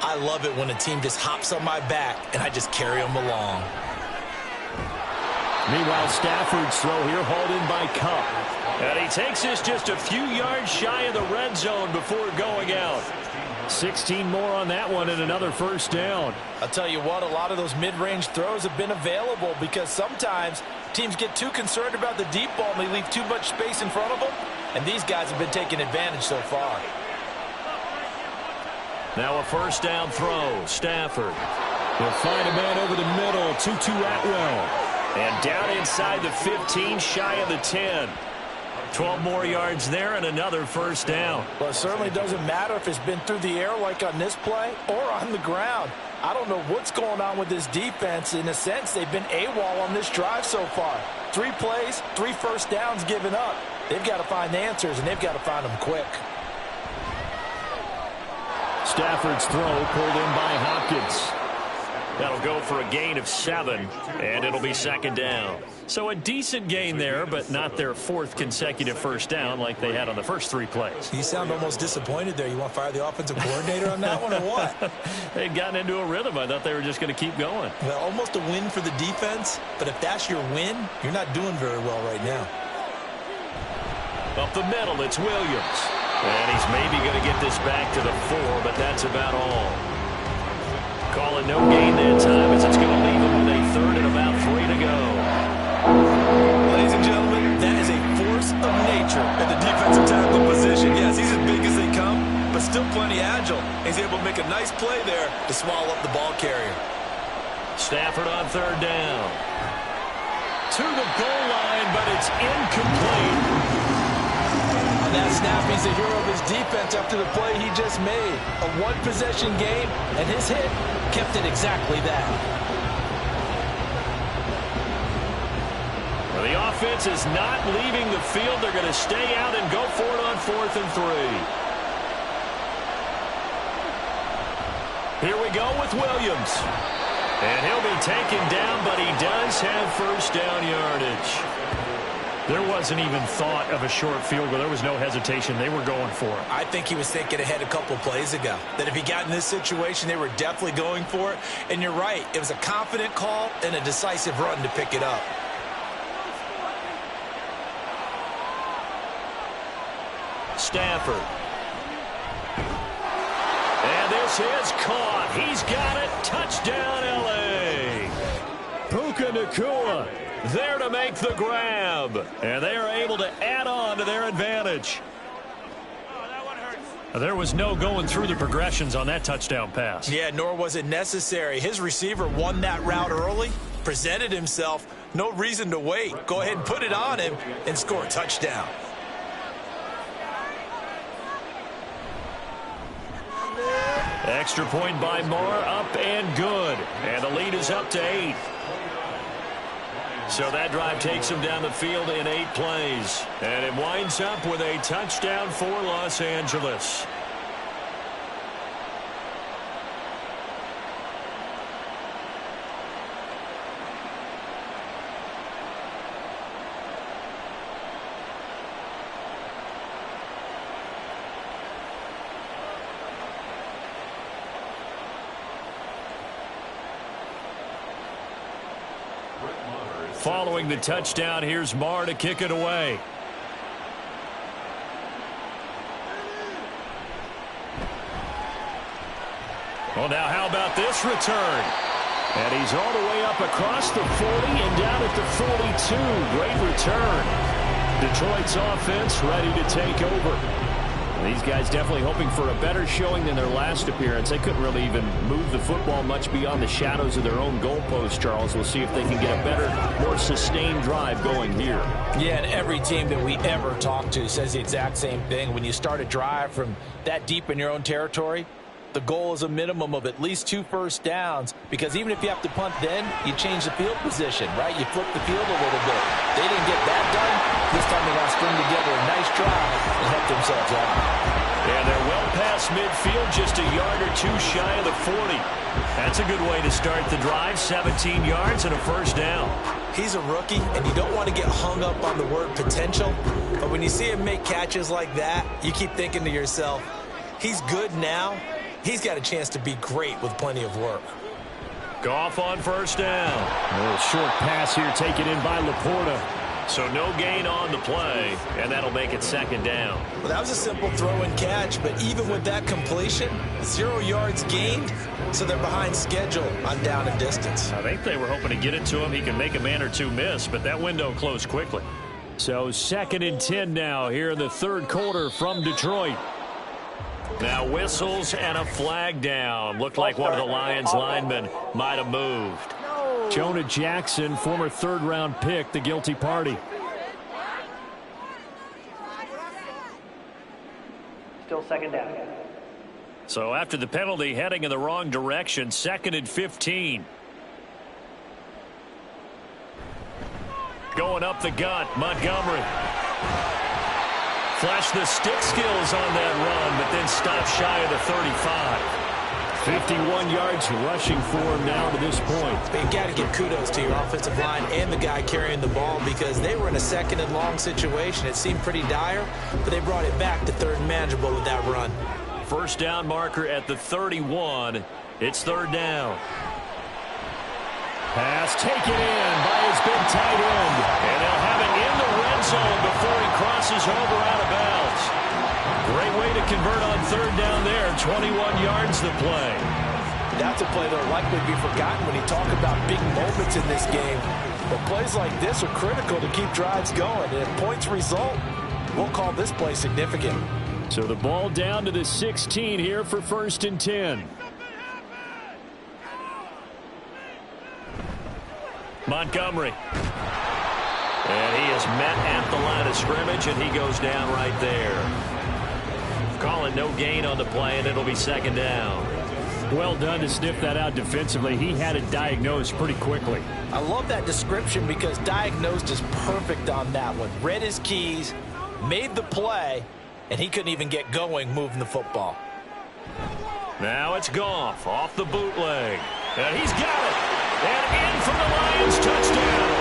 "I love it when a team just hops on my back and I just carry them along." Meanwhile, Stafford's throw here hauled in by Kupp. And he takes this just a few yards shy of the red zone before going out. 16 more on that one and another first down. I'll tell you what, a lot of those mid-range throws have been available because sometimes teams get too concerned about the deep ball and they leave too much space in front of them. And these guys have been taking advantage so far. Now a first down throw. Stafford. He'll find a man over the middle. Tutu Atwell. And down inside the 15, shy of the 10. 12 more yards there and another first down. Well, it certainly doesn't matter if it's been through the air like on this play or on the ground. I don't know what's going on with this defense. In a sense, they've been AWOL on this drive so far. 3 plays, 3 first downs given up. They've got to find answers, and they've got to find them quick. Stafford's throw pulled in by Hopkins. That'll go for a gain of 7, and it'll be second down. So a decent gain there, but not their 4th consecutive first down like they had on the first 3 plays. You sound almost disappointed there. You want to fire the offensive coordinator on that one or what? They'd gotten into a rhythm. I thought they were just going to keep going. Well, almost a win for the defense, but if that's your win, you're not doing very well right now. Up the middle, it's Williams. And he's maybe going to get this back to the 4, but that's about all. Calling no gain that time as it's going to leave him with a 3rd and about 3 to go. Ladies and gentlemen, that is a force of nature at the defensive tackle position. Yes, he's as big as they come, but still plenty agile. He's able to make a nice play there to swallow up the ball carrier. Stafford on 3rd down. To the goal line, but it's incomplete. On that snap, he's a hero of his defense after the play he just made. A 1-possession game, and his hit kept it exactly that. Well, the offense is not leaving the field. They're going to stay out and go for it on 4th and 3. Here we go with Williams. And he'll be taken down, but he does have first down yardage. There wasn't even thought of a short field goal. There was no hesitation. They were going for it. I think he was thinking ahead a couple plays ago, that if he got in this situation, they were definitely going for it. And you're right. It was a confident call and a decisive run to pick it up. Stafford. And this is caught. He's got it. Touchdown, L.A. Puka Nacua there to make the grab. And they are able to add on to their advantage. There was no going through the progressions on that touchdown pass. Yeah, nor was it necessary. His receiver won that route early, presented himself. No reason to wait. Go ahead and put it on him and score a touchdown. Extra point by Moore, up and good. And the lead is up to 8. So that drive takes them down the field in 8 plays. And it winds up with a touchdown for Los Angeles. Following the touchdown, here's Marr to kick it away. Well, now how about this return? And he's all the way up across the 40 and down at the 42. Great return. Detroit's offense ready to take over. These guys definitely hoping for a better showing than their last appearance. They couldn't really even move the football much beyond the shadows of their own goalpost, Charles. We'll see if they can get a better, more sustained drive going here. Yeah, and every team that we ever talk to says the exact same thing. When you start a drive from that deep in your own territory, the goal is a minimum of at least 2 first downs, because even if you have to punt then, you change the field position, right? You flip the field a little bit. They didn't get that done. This time they got to string together a nice drive and help themselves out. And they're well past midfield, just a yard or two shy of the 40. That's a good way to start the drive, 17 yards and a first down. He's a rookie, and you don't want to get hung up on the word potential. But when you see him make catches like that, you keep thinking to yourself, he's good now. He's got a chance to be great with plenty of work. Goff on first down. A little short pass here taken in by Laporta. So no gain on the play, and that'll make it second down. Well, that was a simple throw and catch, but even with that completion, 0 yards gained, so they're behind schedule on down and distance. I think they were hoping to get it to him. He can make a man or two miss, but that window closed quickly. So 2nd and 10 now here in the third quarter from Detroit. Now whistles and a flag down. Looked like one of the Lions linemen might have moved. Jonah Jackson, former third-round pick, the guilty party. Still second down. So after the penalty, heading in the wrong direction, 2nd and 15. Going up the gut, Montgomery. Flashed the stick skills on that run, but then stopped shy of the 35. 51 yards rushing for him now to this point. But you got to give kudos to your offensive line and the guy carrying the ball because they were in a 2nd and long situation. It seemed pretty dire, but they brought it back to 3rd and manageable with that run. First down marker at the 31. It's 3rd down. Pass taken in by his big tight end. And they'll have it in the red zone before he crosses over out of bounds. Great way to convert on 3rd down there. 21 yards the play. That's a play that will likely be forgotten when you talk about big moments in this game. But plays like this are critical to keep drives going. And if points result, we'll call this play significant. So the ball down to the 16 here for 1st and 10. Montgomery. And he is met at the line of scrimmage, and he goes down right there. Calling no gain on the play, and it'll be 2nd down. Well done to sniff that out defensively. He had it diagnosed pretty quickly. I love that description because diagnosed is perfect on that one. Read his keys, made the play, and he couldn't even get going moving the football. Now it's Goff off the bootleg. And he's got it. And in for the Lions touchdown.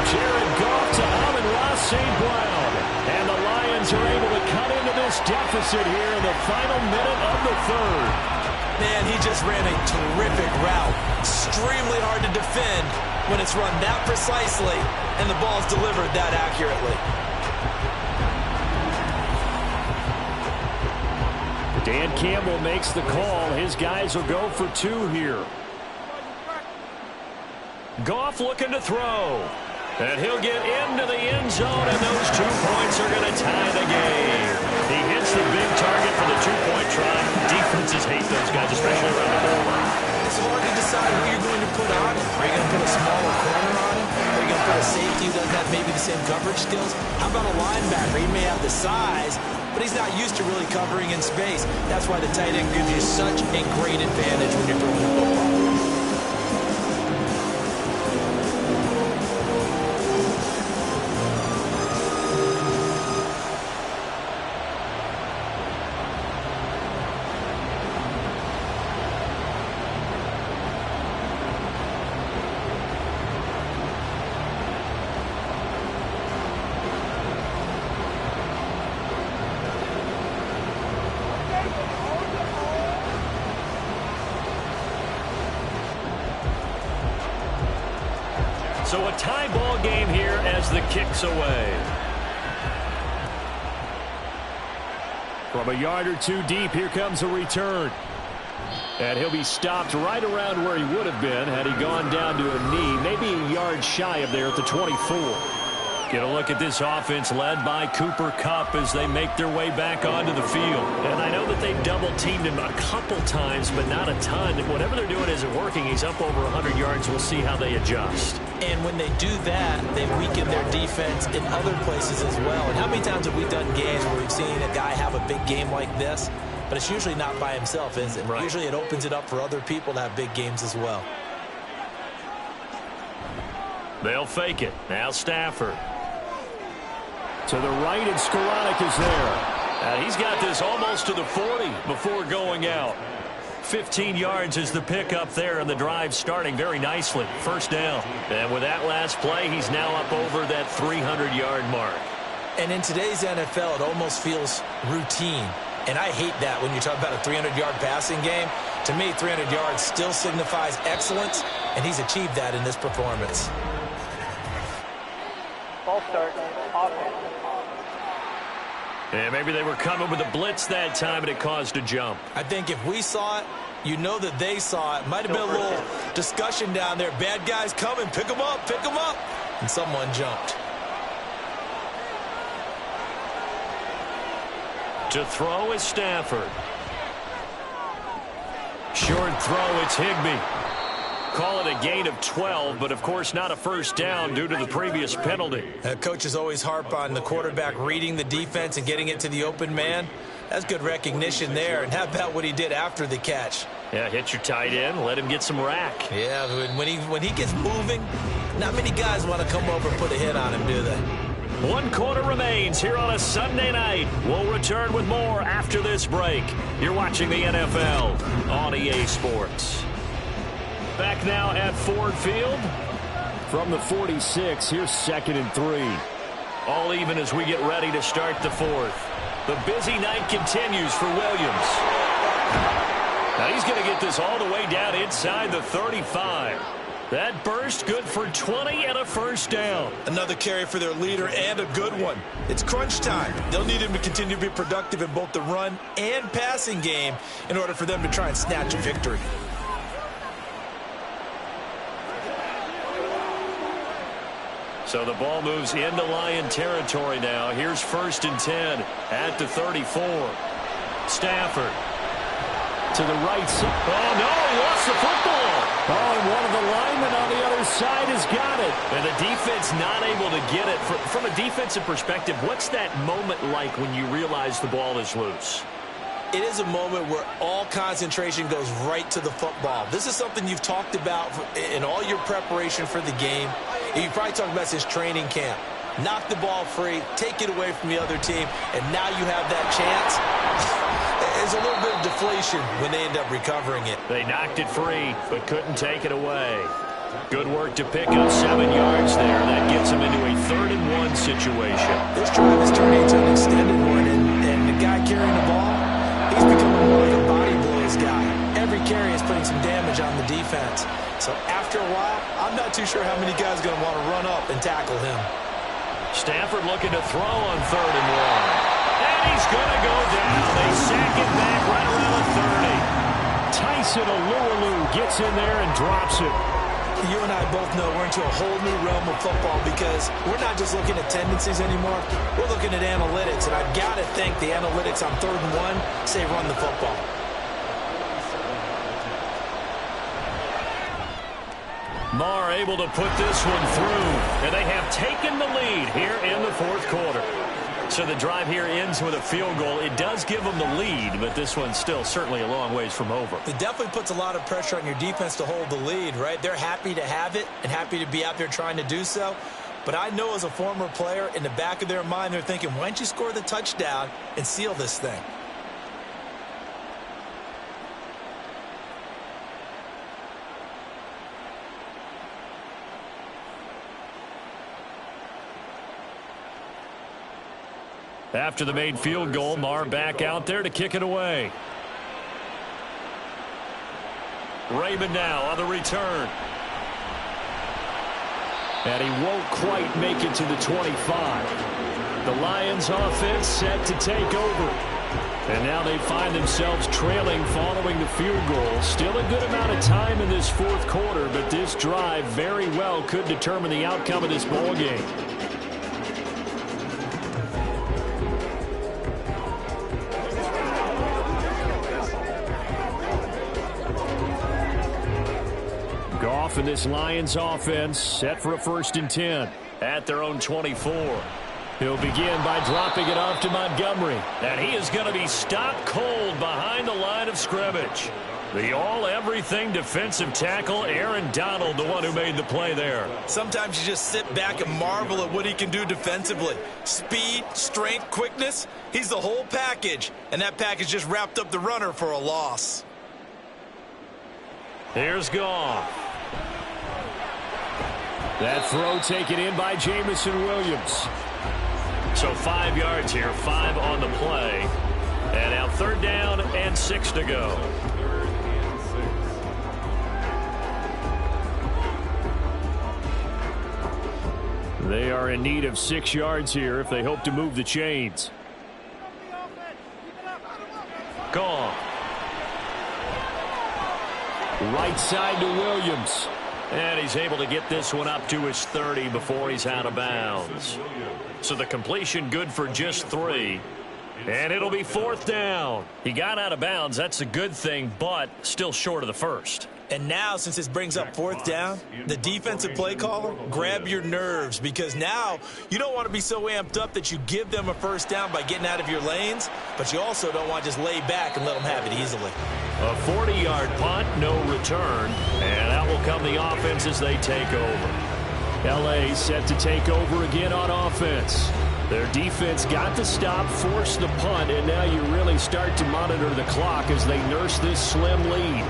Jared Goff to Amon-Ra St. Brown. And the Lions are able to cut into this deficit here in the final minute of the 3rd. Man, he just ran a terrific route. Extremely hard to defend when it's run that precisely and the ball's delivered that accurately. Dan Campbell makes the call. His guys will go for 2 here. Goff looking to throw. And he'll get into the end zone, and those 2 points are going to tie the game. He hits the big target for the 2-point try. Defenses hate those guys, especially around the goal line. It's hard to decide who you're going to put on him. Are you going to put a smaller corner on him? Are you going to put a safety who doesn't have maybe the same coverage skills? How about a linebacker? He may have the size, but he's not used to really covering in space. That's why the tight end gives you such a great advantage when you're throwing the football. So a tie ball game here as the kick's away. From a yard or 2 deep, here comes a return. And he'll be stopped right around where he would have been had he gone down to a knee, maybe a yard shy of there at the 24. Get a look at this offense led by Cooper Kupp as they make their way back onto the field. And I know that they've double-teamed him a couple times, but not a ton. Whatever they're doing isn't working. He's up over 100 yards. We'll see how they adjust. And when they do that, they weaken their defense in other places as well. And how many times have we done games where we've seen a guy have a big game like this? But it's usually not by himself, is it? Right. Usually it opens it up for other people to have big games as well. They'll fake it. Now Stafford. To the right, and Skoranek is there. He's got this almost to the 40 before going out. 15 yards is the pickup there, and the drive starting very nicely. First down. And with that last play, he's now up over that 300-yard mark. And in today's NFL, it almost feels routine. And I hate that when you talk about a 300-yard passing game. To me, 300 yards still signifies excellence, and he's achieved that in this performance. Ball start. Offense. And maybe they were coming with a blitz that time, and it caused a jump. I think if we saw it, you know that they saw it. Might have been a little discussion down there. Bad guys coming. Pick them up. Pick them up. And someone jumped. To throw is Stafford. Short throw, it's Higbee. Call it a gain of 12, but of course not a first down due to the previous penalty. Coaches always harp on the quarterback reading the defense and getting it to the open man. That's good recognition there. And how about what he did after the catch? Yeah, hit your tight end, let him get some rack. Yeah, when he gets moving, not many guys want to come over and put a hit on him, do they? 1 quarter remains here on a Sunday night. We'll return with more after this break. You're watching the NFL on EA Sports. Back now at Ford Field. From the 46, here's 2nd and 3. All even as we get ready to start the 4th. The busy night continues for Williams. Now he's going to get this all the way down inside the 35. That burst good for 20 and a first down. Another carry for their leader and a good one. It's crunch time. They'll need him to continue to be productive in both the run and passing game in order for them to try and snatch a victory. So the ball moves into Lion territory now. Here's 1st and 10 at the 34. Stafford to the right side. Oh, no, he lost the football. Oh, and one of the linemen on the other side has got it. And the defense not able to get it. From a defensive perspective, what's that moment like when you realize the ball is loose? It is a moment where all concentration goes right to the football. This is something you've talked about in all your preparation for the game. You probably talked about since training camp. Knock the ball free, take it away from the other team, and now you have that chance. There's a little bit of deflation when they end up recovering it. They knocked it free, but couldn't take it away. Good work to pick up 7 yards there. That gets them into a 3rd and 1 situation. This drive is turning into an extended one, and the guy carrying the ball, he's becoming more like a body blows guy. Every carry is putting some damage on the defense. So after a while, I'm not too sure how many guys are going to want to run up and tackle him. Stafford looking to throw on 3rd and 1. And he's going to go down. They sack it back right around the 30. Tyson Alualu gets in there and drops it. You and I both know we're into a whole new realm of football because we're not just looking at tendencies anymore. We're looking at analytics, and I've got to think the analytics on 3rd and 1 say run the football. Marr able to put this one through, and they have taken the lead here in the 4th quarter. So the drive here ends with a field goal. It does give them the lead, but this one's still certainly a long ways from over. It definitely puts a lot of pressure on your defense to hold the lead, right? They're happy to have it and happy to be out there trying to do so. But I know as a former player, in the back of their mind, they're thinking, why don't you score the touchdown and seal this thing? After the made field goal, Marr back out there to kick it away. Raymond now on the return. And he won't quite make it to the 25. The Lions offense set to take over. And now they find themselves trailing following the field goal. Still a good amount of time in this 4th quarter, but this drive very well could determine the outcome of this ball game. Goff and this Lions offense set for a 1st and 10 at their own 24. He'll begin by dropping it off to Montgomery. And he is going to be stopped cold behind the line of scrimmage. The all-everything defensive tackle, Aaron Donald, the one who made the play there. Sometimes you just sit back and marvel at what he can do defensively. Speed, strength, quickness, he's the whole package. And that package just wrapped up the runner for a loss. Here's Goff. That throw taken in by Jameson Williams. So 5 yards here, 5 on the play. And now 3rd down and 6 to go. They are in need of 6 yards here if they hope to move the chains. Goff. Right side to Williams. And he's able to get this one up to his 30 before he's out of bounds. So the completion good for just 3. And it'll be 4th down. He got out of bounds. That's a good thing, but still short of the first. And now, since this brings up 4th down, the defensive play caller, grab your nerves, because now you don't want to be so amped up that you give them a 1st down by getting out of your lanes, but you also don't want to just lay back and let them have it easily. A 40-yard punt, no return, and that will come the offense as they take over. L.A. set to take over again on offense. Their defense got the stop, forced the punt, and now you really start to monitor the clock as they nurse this slim lead.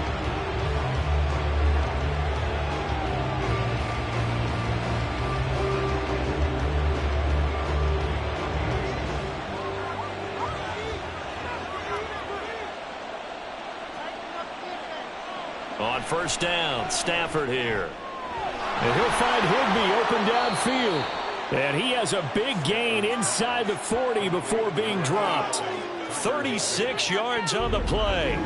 On 1st down, Stafford here. And he'll find Higbee open downfield. And he has a big gain inside the 40 before being dropped. 36 yards on the play.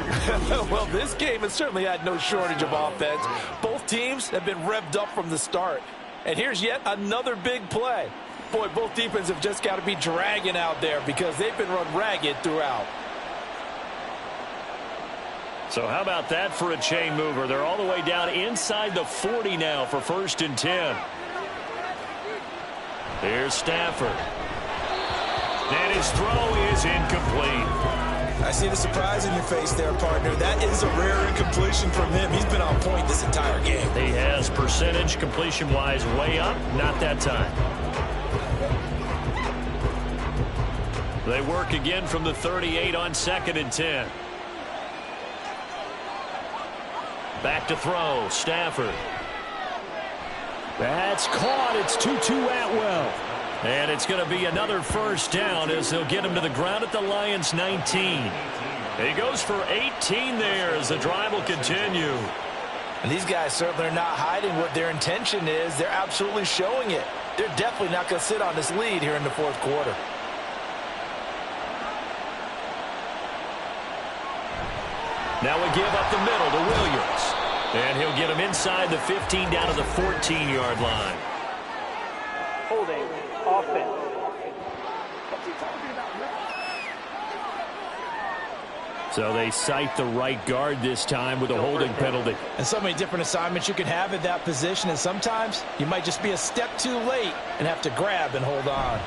Well, this game has certainly had no shortage of offense. Both teams have been revved up from the start. And here's yet another big play. Boy, both defenses have just got to be dragging out there because they've been run ragged throughout. So how about that for a chain mover? They're all the way down inside the 40 now for 1st and 10. Here's Stafford. And his throw is incomplete. I see the surprise in your face there, partner. That is a rare incompletion from him. He's been on point this entire game. He has percentage completion-wise way up. Not that time. They work again from the 38 on 2nd and 10. Back to throw, Stafford. That's caught. It's Tutu Atwell. And it's going to be another 1st down as they'll get him to the ground at the Lions' 19. He goes for 18 there as the drive will continue. And these guys certainly are not hiding what their intention is. They're absolutely showing it. They're definitely not going to sit on this lead here in the 4th quarter. Now we give up the middle to Williams. And he'll get him inside the 15 down to the 14-yard line. Holding, offense. So they cite the right guard this time with a holding penalty. And so many different assignments you can have at that position, and sometimes you might just be a step too late and have to grab and hold on.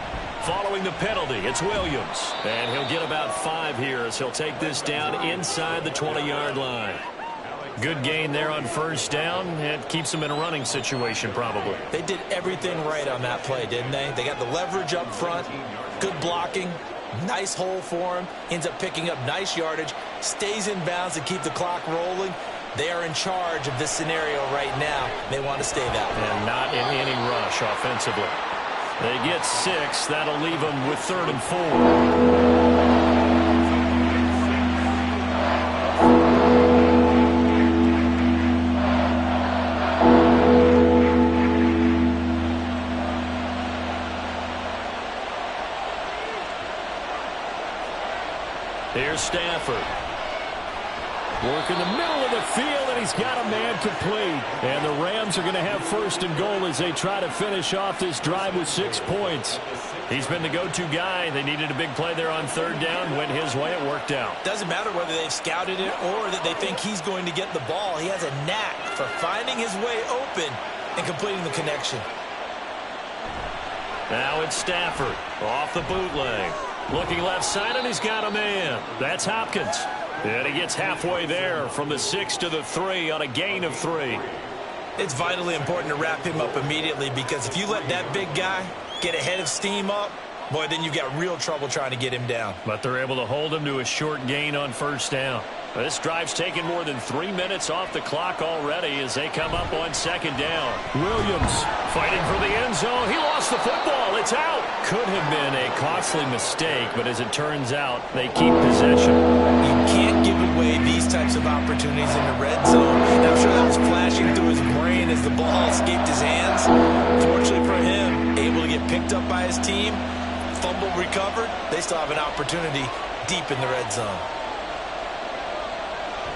Following the penalty, it's Williams. And he'll get about 5 here as he'll take this down inside the 20-yard line. Good gain there on 1st down. It keeps them in a running situation probably. They did everything right on that play, didn't they? They got the leverage up front, good blocking, nice hole for him, ends up picking up nice yardage, stays in bounds to keep the clock rolling. They are in charge of this scenario right now. They want to stay that way. And not in any rush offensively. They get 6. That'll leave them with 3rd and 4. Here's Stafford. Work in the middle of the field, and he's got a man complete. And the Rams are going to have 1st and goal as they try to finish off this drive with 6 points. He's been the go-to guy. They needed a big play there on 3rd down. Went his way. It worked out. Doesn't matter whether they've scouted it or that they think he's going to get the ball. He has a knack for finding his way open and completing the connection. Now it's Stafford off the bootleg. Looking left side, and he's got a man. That's Hopkins. And he gets halfway there from the 6 to the 3 on a gain of 3. It's vitally important to wrap him up immediately, because if you let that big guy get ahead of steam up, boy, then you've got real trouble trying to get him down. But they're able to hold him to a short gain on first down. This drive's taken more than 3 minutes off the clock already as they come up on second down. Williams fighting for the end zone. He lost the football. It's out. Could have been a costly mistake, but as it turns out, they keep possession. You can't give away these types of opportunities in the red zone. And I'm sure that was flashing through his brain as the ball escaped his hands. Fortunately for him, able to get picked up by his team, fumble recovered. They still have an opportunity deep in the red zone.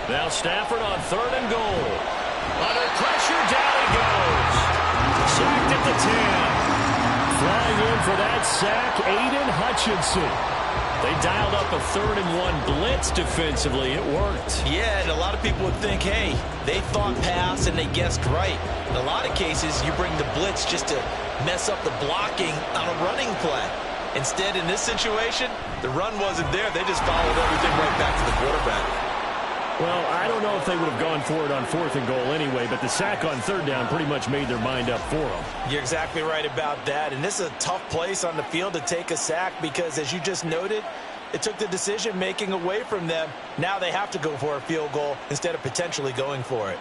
Now Stafford on 3rd and goal. Under pressure, down he goes. Sacked at the 10. Flying in for that sack, Aiden Hutchinson. They dialed up a 3rd and 1 blitz defensively. It worked. Yeah, and a lot of people would think, hey, they thought pass and they guessed right. In a lot of cases, you bring the blitz just to mess up the blocking on a running play. Instead, in this situation, the run wasn't there. They just followed everything right back to the quarterback. Well, I don't know if they would have gone for it on 4th and goal anyway, but the sack on 3rd down pretty much made their mind up for them. You're exactly right about that, and this is a tough place on the field to take a sack because, as you just noted, it took the decision-making away from them. Now they have to go for a field goal instead of potentially going for it.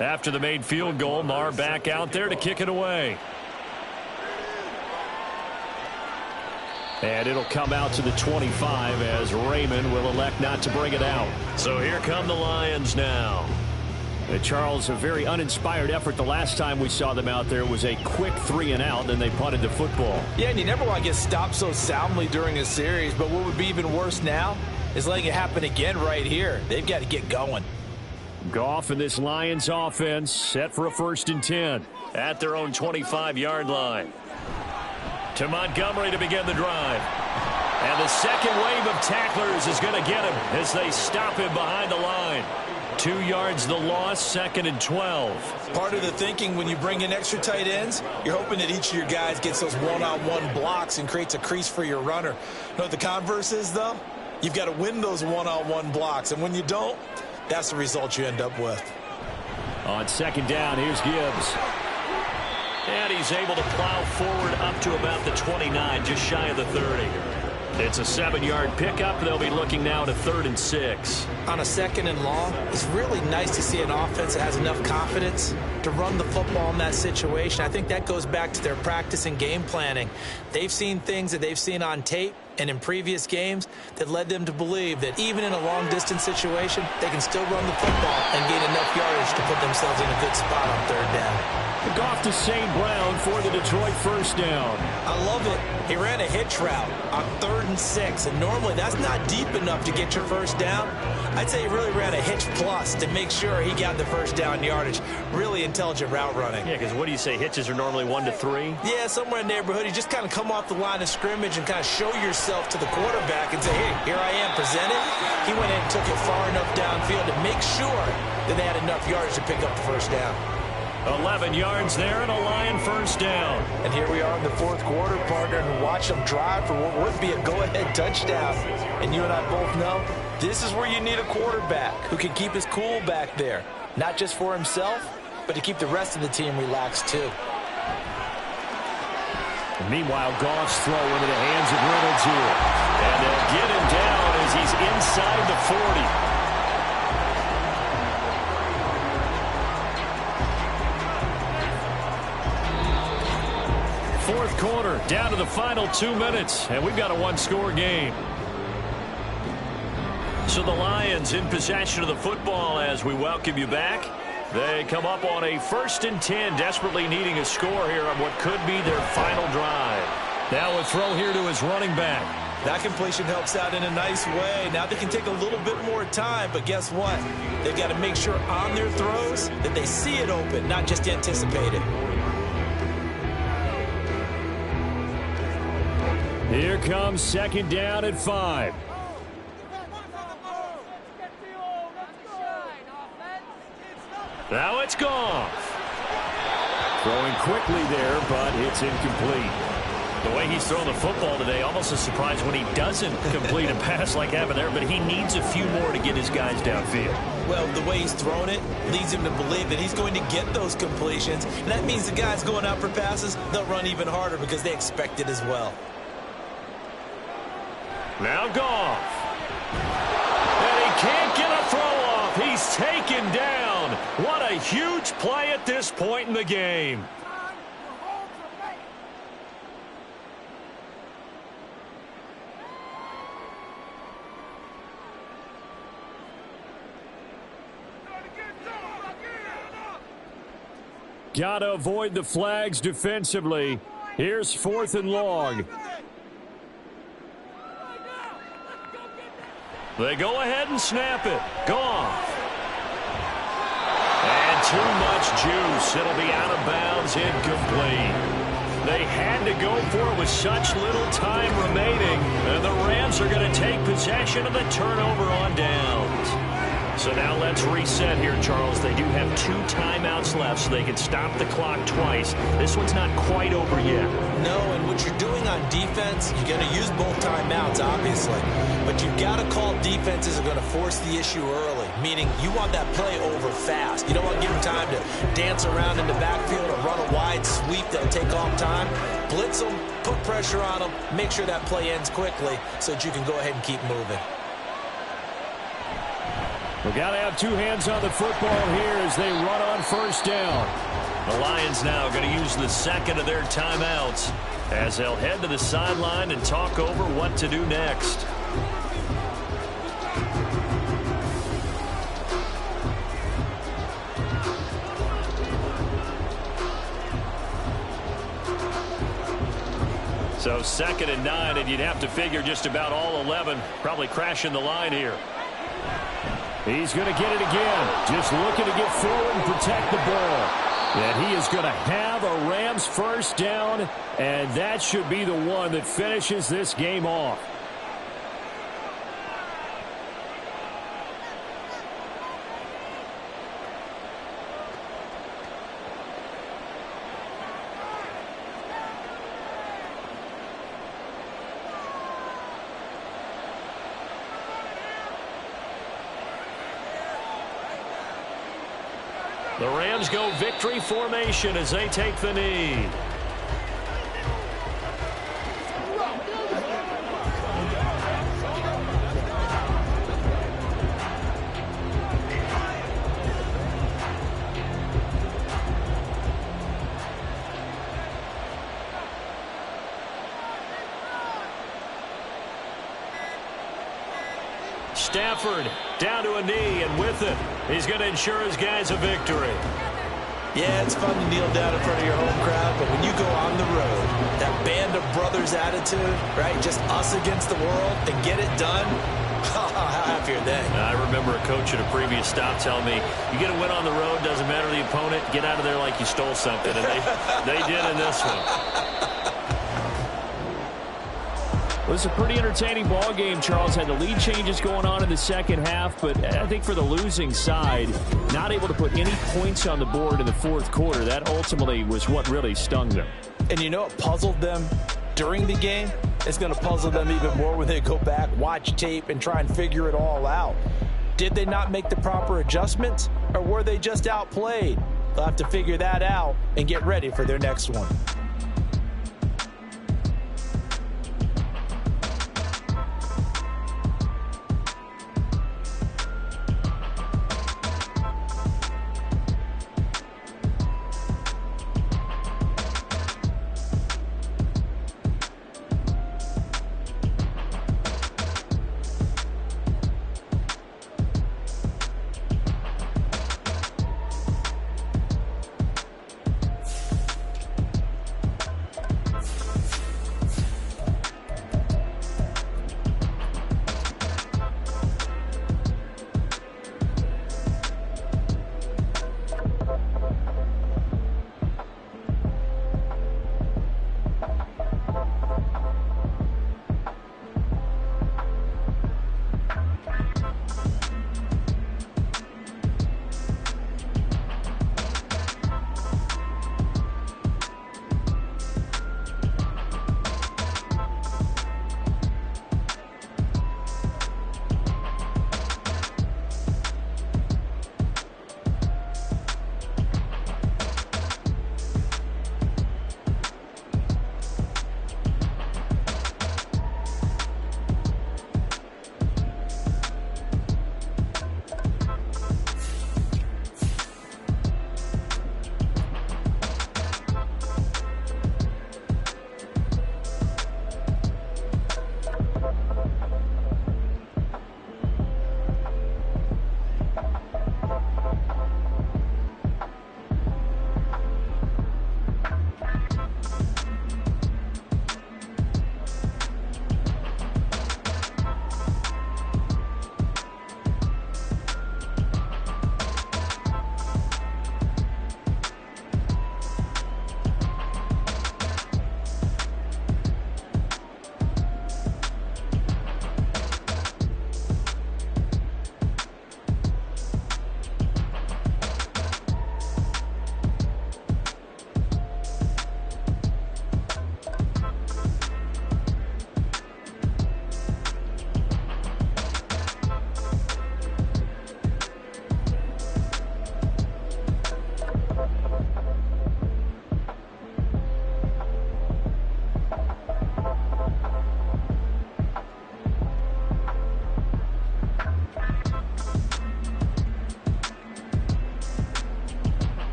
After the made field goal, Marr back out there to kick it away. And it'll come out to the 25 as Raymond will elect not to bring it out. So here come the Lions now. Charles, a very uninspired effort. The last time we saw them out there was a quick 3 and out, then they punted the football. Yeah, and you never want to get stopped so soundly during a series, but what would be even worse now is letting it happen again right here. They've got to get going. Goff and this Lions offense set for a 1st and 10 at their own 25-yard line. To Montgomery to begin the drive. And the second wave of tacklers is going to get him as they stop him behind the line. 2 yards the loss, 2nd and 12. Part of the thinking when you bring in extra tight ends, you're hoping that each of your guys gets those one-on-one blocks and creates a crease for your runner. You know what the converse is, though? You've got to win those one-on-one blocks, and when you don't, that's the result you end up with. On 2nd down, here's Gibbs. And he's able to plow forward up to about the 29, just shy of the 30. It's a 7-yard pickup. They'll be looking now to 3rd and 6. On a 2nd and long, it's really nice to see an offense that has enough confidence to run the football in that situation. I think that goes back to their practice and game planning. They've seen things that they've seen on tape and in previous games that led them to believe that even in a long-distance situation, they can still run the football and gain enough yardage to put themselves in a good spot on 3rd down. Goff to St. Brown for the Detroit 1st down. I love it. He ran a hitch route on 3rd and 6, and normally that's not deep enough to get your 1st down. I'd say he really ran a hitch plus to make sure he got the 1st down yardage. Really intelligent route running. Yeah, because what do you say, hitches are normally 1 to 3? Yeah, somewhere in the neighborhood. You just kind of come off the line of scrimmage and kind of show yourself to the quarterback and say, hey, here I am, present it. He went in and took it far enough downfield to make sure that they had enough yardage to pick up the 1st down. 11 yards there and a Lion 1st down. And here we are in the 4th quarter, partner, and watch them drive for what would be a go-ahead touchdown. And you and I both know this is where you need a quarterback who can keep his cool back there. Not just for himself, but to keep the rest of the team relaxed too. And meanwhile, Goff's throw into the hands of Reynolds here. And they'll get him down as he's inside the 40. Fourth quarter, down to the final 2 minutes, and we've got a 1-score game. So the Lions in possession of the football as we welcome you back. They come up on a 1st and 10, desperately needing a score here on what could be their final drive. Now a throw here to his running back. That completion helps out in a nice way. Now they can take a little bit more time, but guess what? They've got to make sure on their throws that they see it open, not just anticipate it. Here comes second down at 5. Now it's Goff. Throwing quickly there, but it's incomplete. The way he's thrown the football today, almost a surprise when he doesn't complete a pass like happened there, but he needs a few more to get his guys downfield. Well, the way he's thrown it leads him to believe that he's going to get those completions, and that means the guys going out for passes, they'll run even harder because they expect it as well. Now Goff. And he can't get a throw off. He's taken down. What a huge play at this point in the game. Got to avoid the flags defensively. Here's 4th and long. They go ahead and snap it. Goff. And too much juice. It'll be out of bounds, incomplete. They had to go for it with such little time remaining. And the Rams are going to take possession of the turnover on downs. So now let's reset here, Charles. They do have 2 timeouts left, so they can stop the clock twice. This one's not quite over yet. No, and what you're doing on defense, you're going to use both timeouts, obviously. But you've got to call defenses are going to force the issue early, meaning you want that play over fast. You don't want to give them time to dance around in the backfield or run a wide sweep that'll take off time. Blitz them, put pressure on them, make sure that play ends quickly so that you can go ahead and keep moving. We've got to have 2 hands on the football here as they run on first down. The Lions now going to use the second of their timeouts as they'll head to the sideline and talk over what to do next. So 2nd and 9, and you'd have to figure just about all 11 probably crashing the line here. He's going to get it again. Just looking to get forward and protect the ball. And he is going to have a Rams first down, and that should be the one that finishes this game off. The Rams go victory formation as they take the knee. Stafford down to a knee, and with it, he's going to ensure his guys a victory. Yeah, it's fun to kneel down in front of your home crowd, but when you go on the road, that band of brothers attitude, right, just us against the world, and get it done, how happy are they? I remember a coach at a previous stop telling me, you get a win on the road, doesn't matter the opponent, get out of there like you stole something, and they did in this one. It was a pretty entertaining ball game. Charles had the lead changes going on in the second half, but I think for the losing side, not able to put any points on the board in the fourth quarter, that ultimately was what really stung them. And you know what puzzled them during the game? It's going to puzzle them even more when they go back, watch tape, and try and figure it all out. Did they not make the proper adjustments, or were they just outplayed? They'll have to figure that out and get ready for their next one.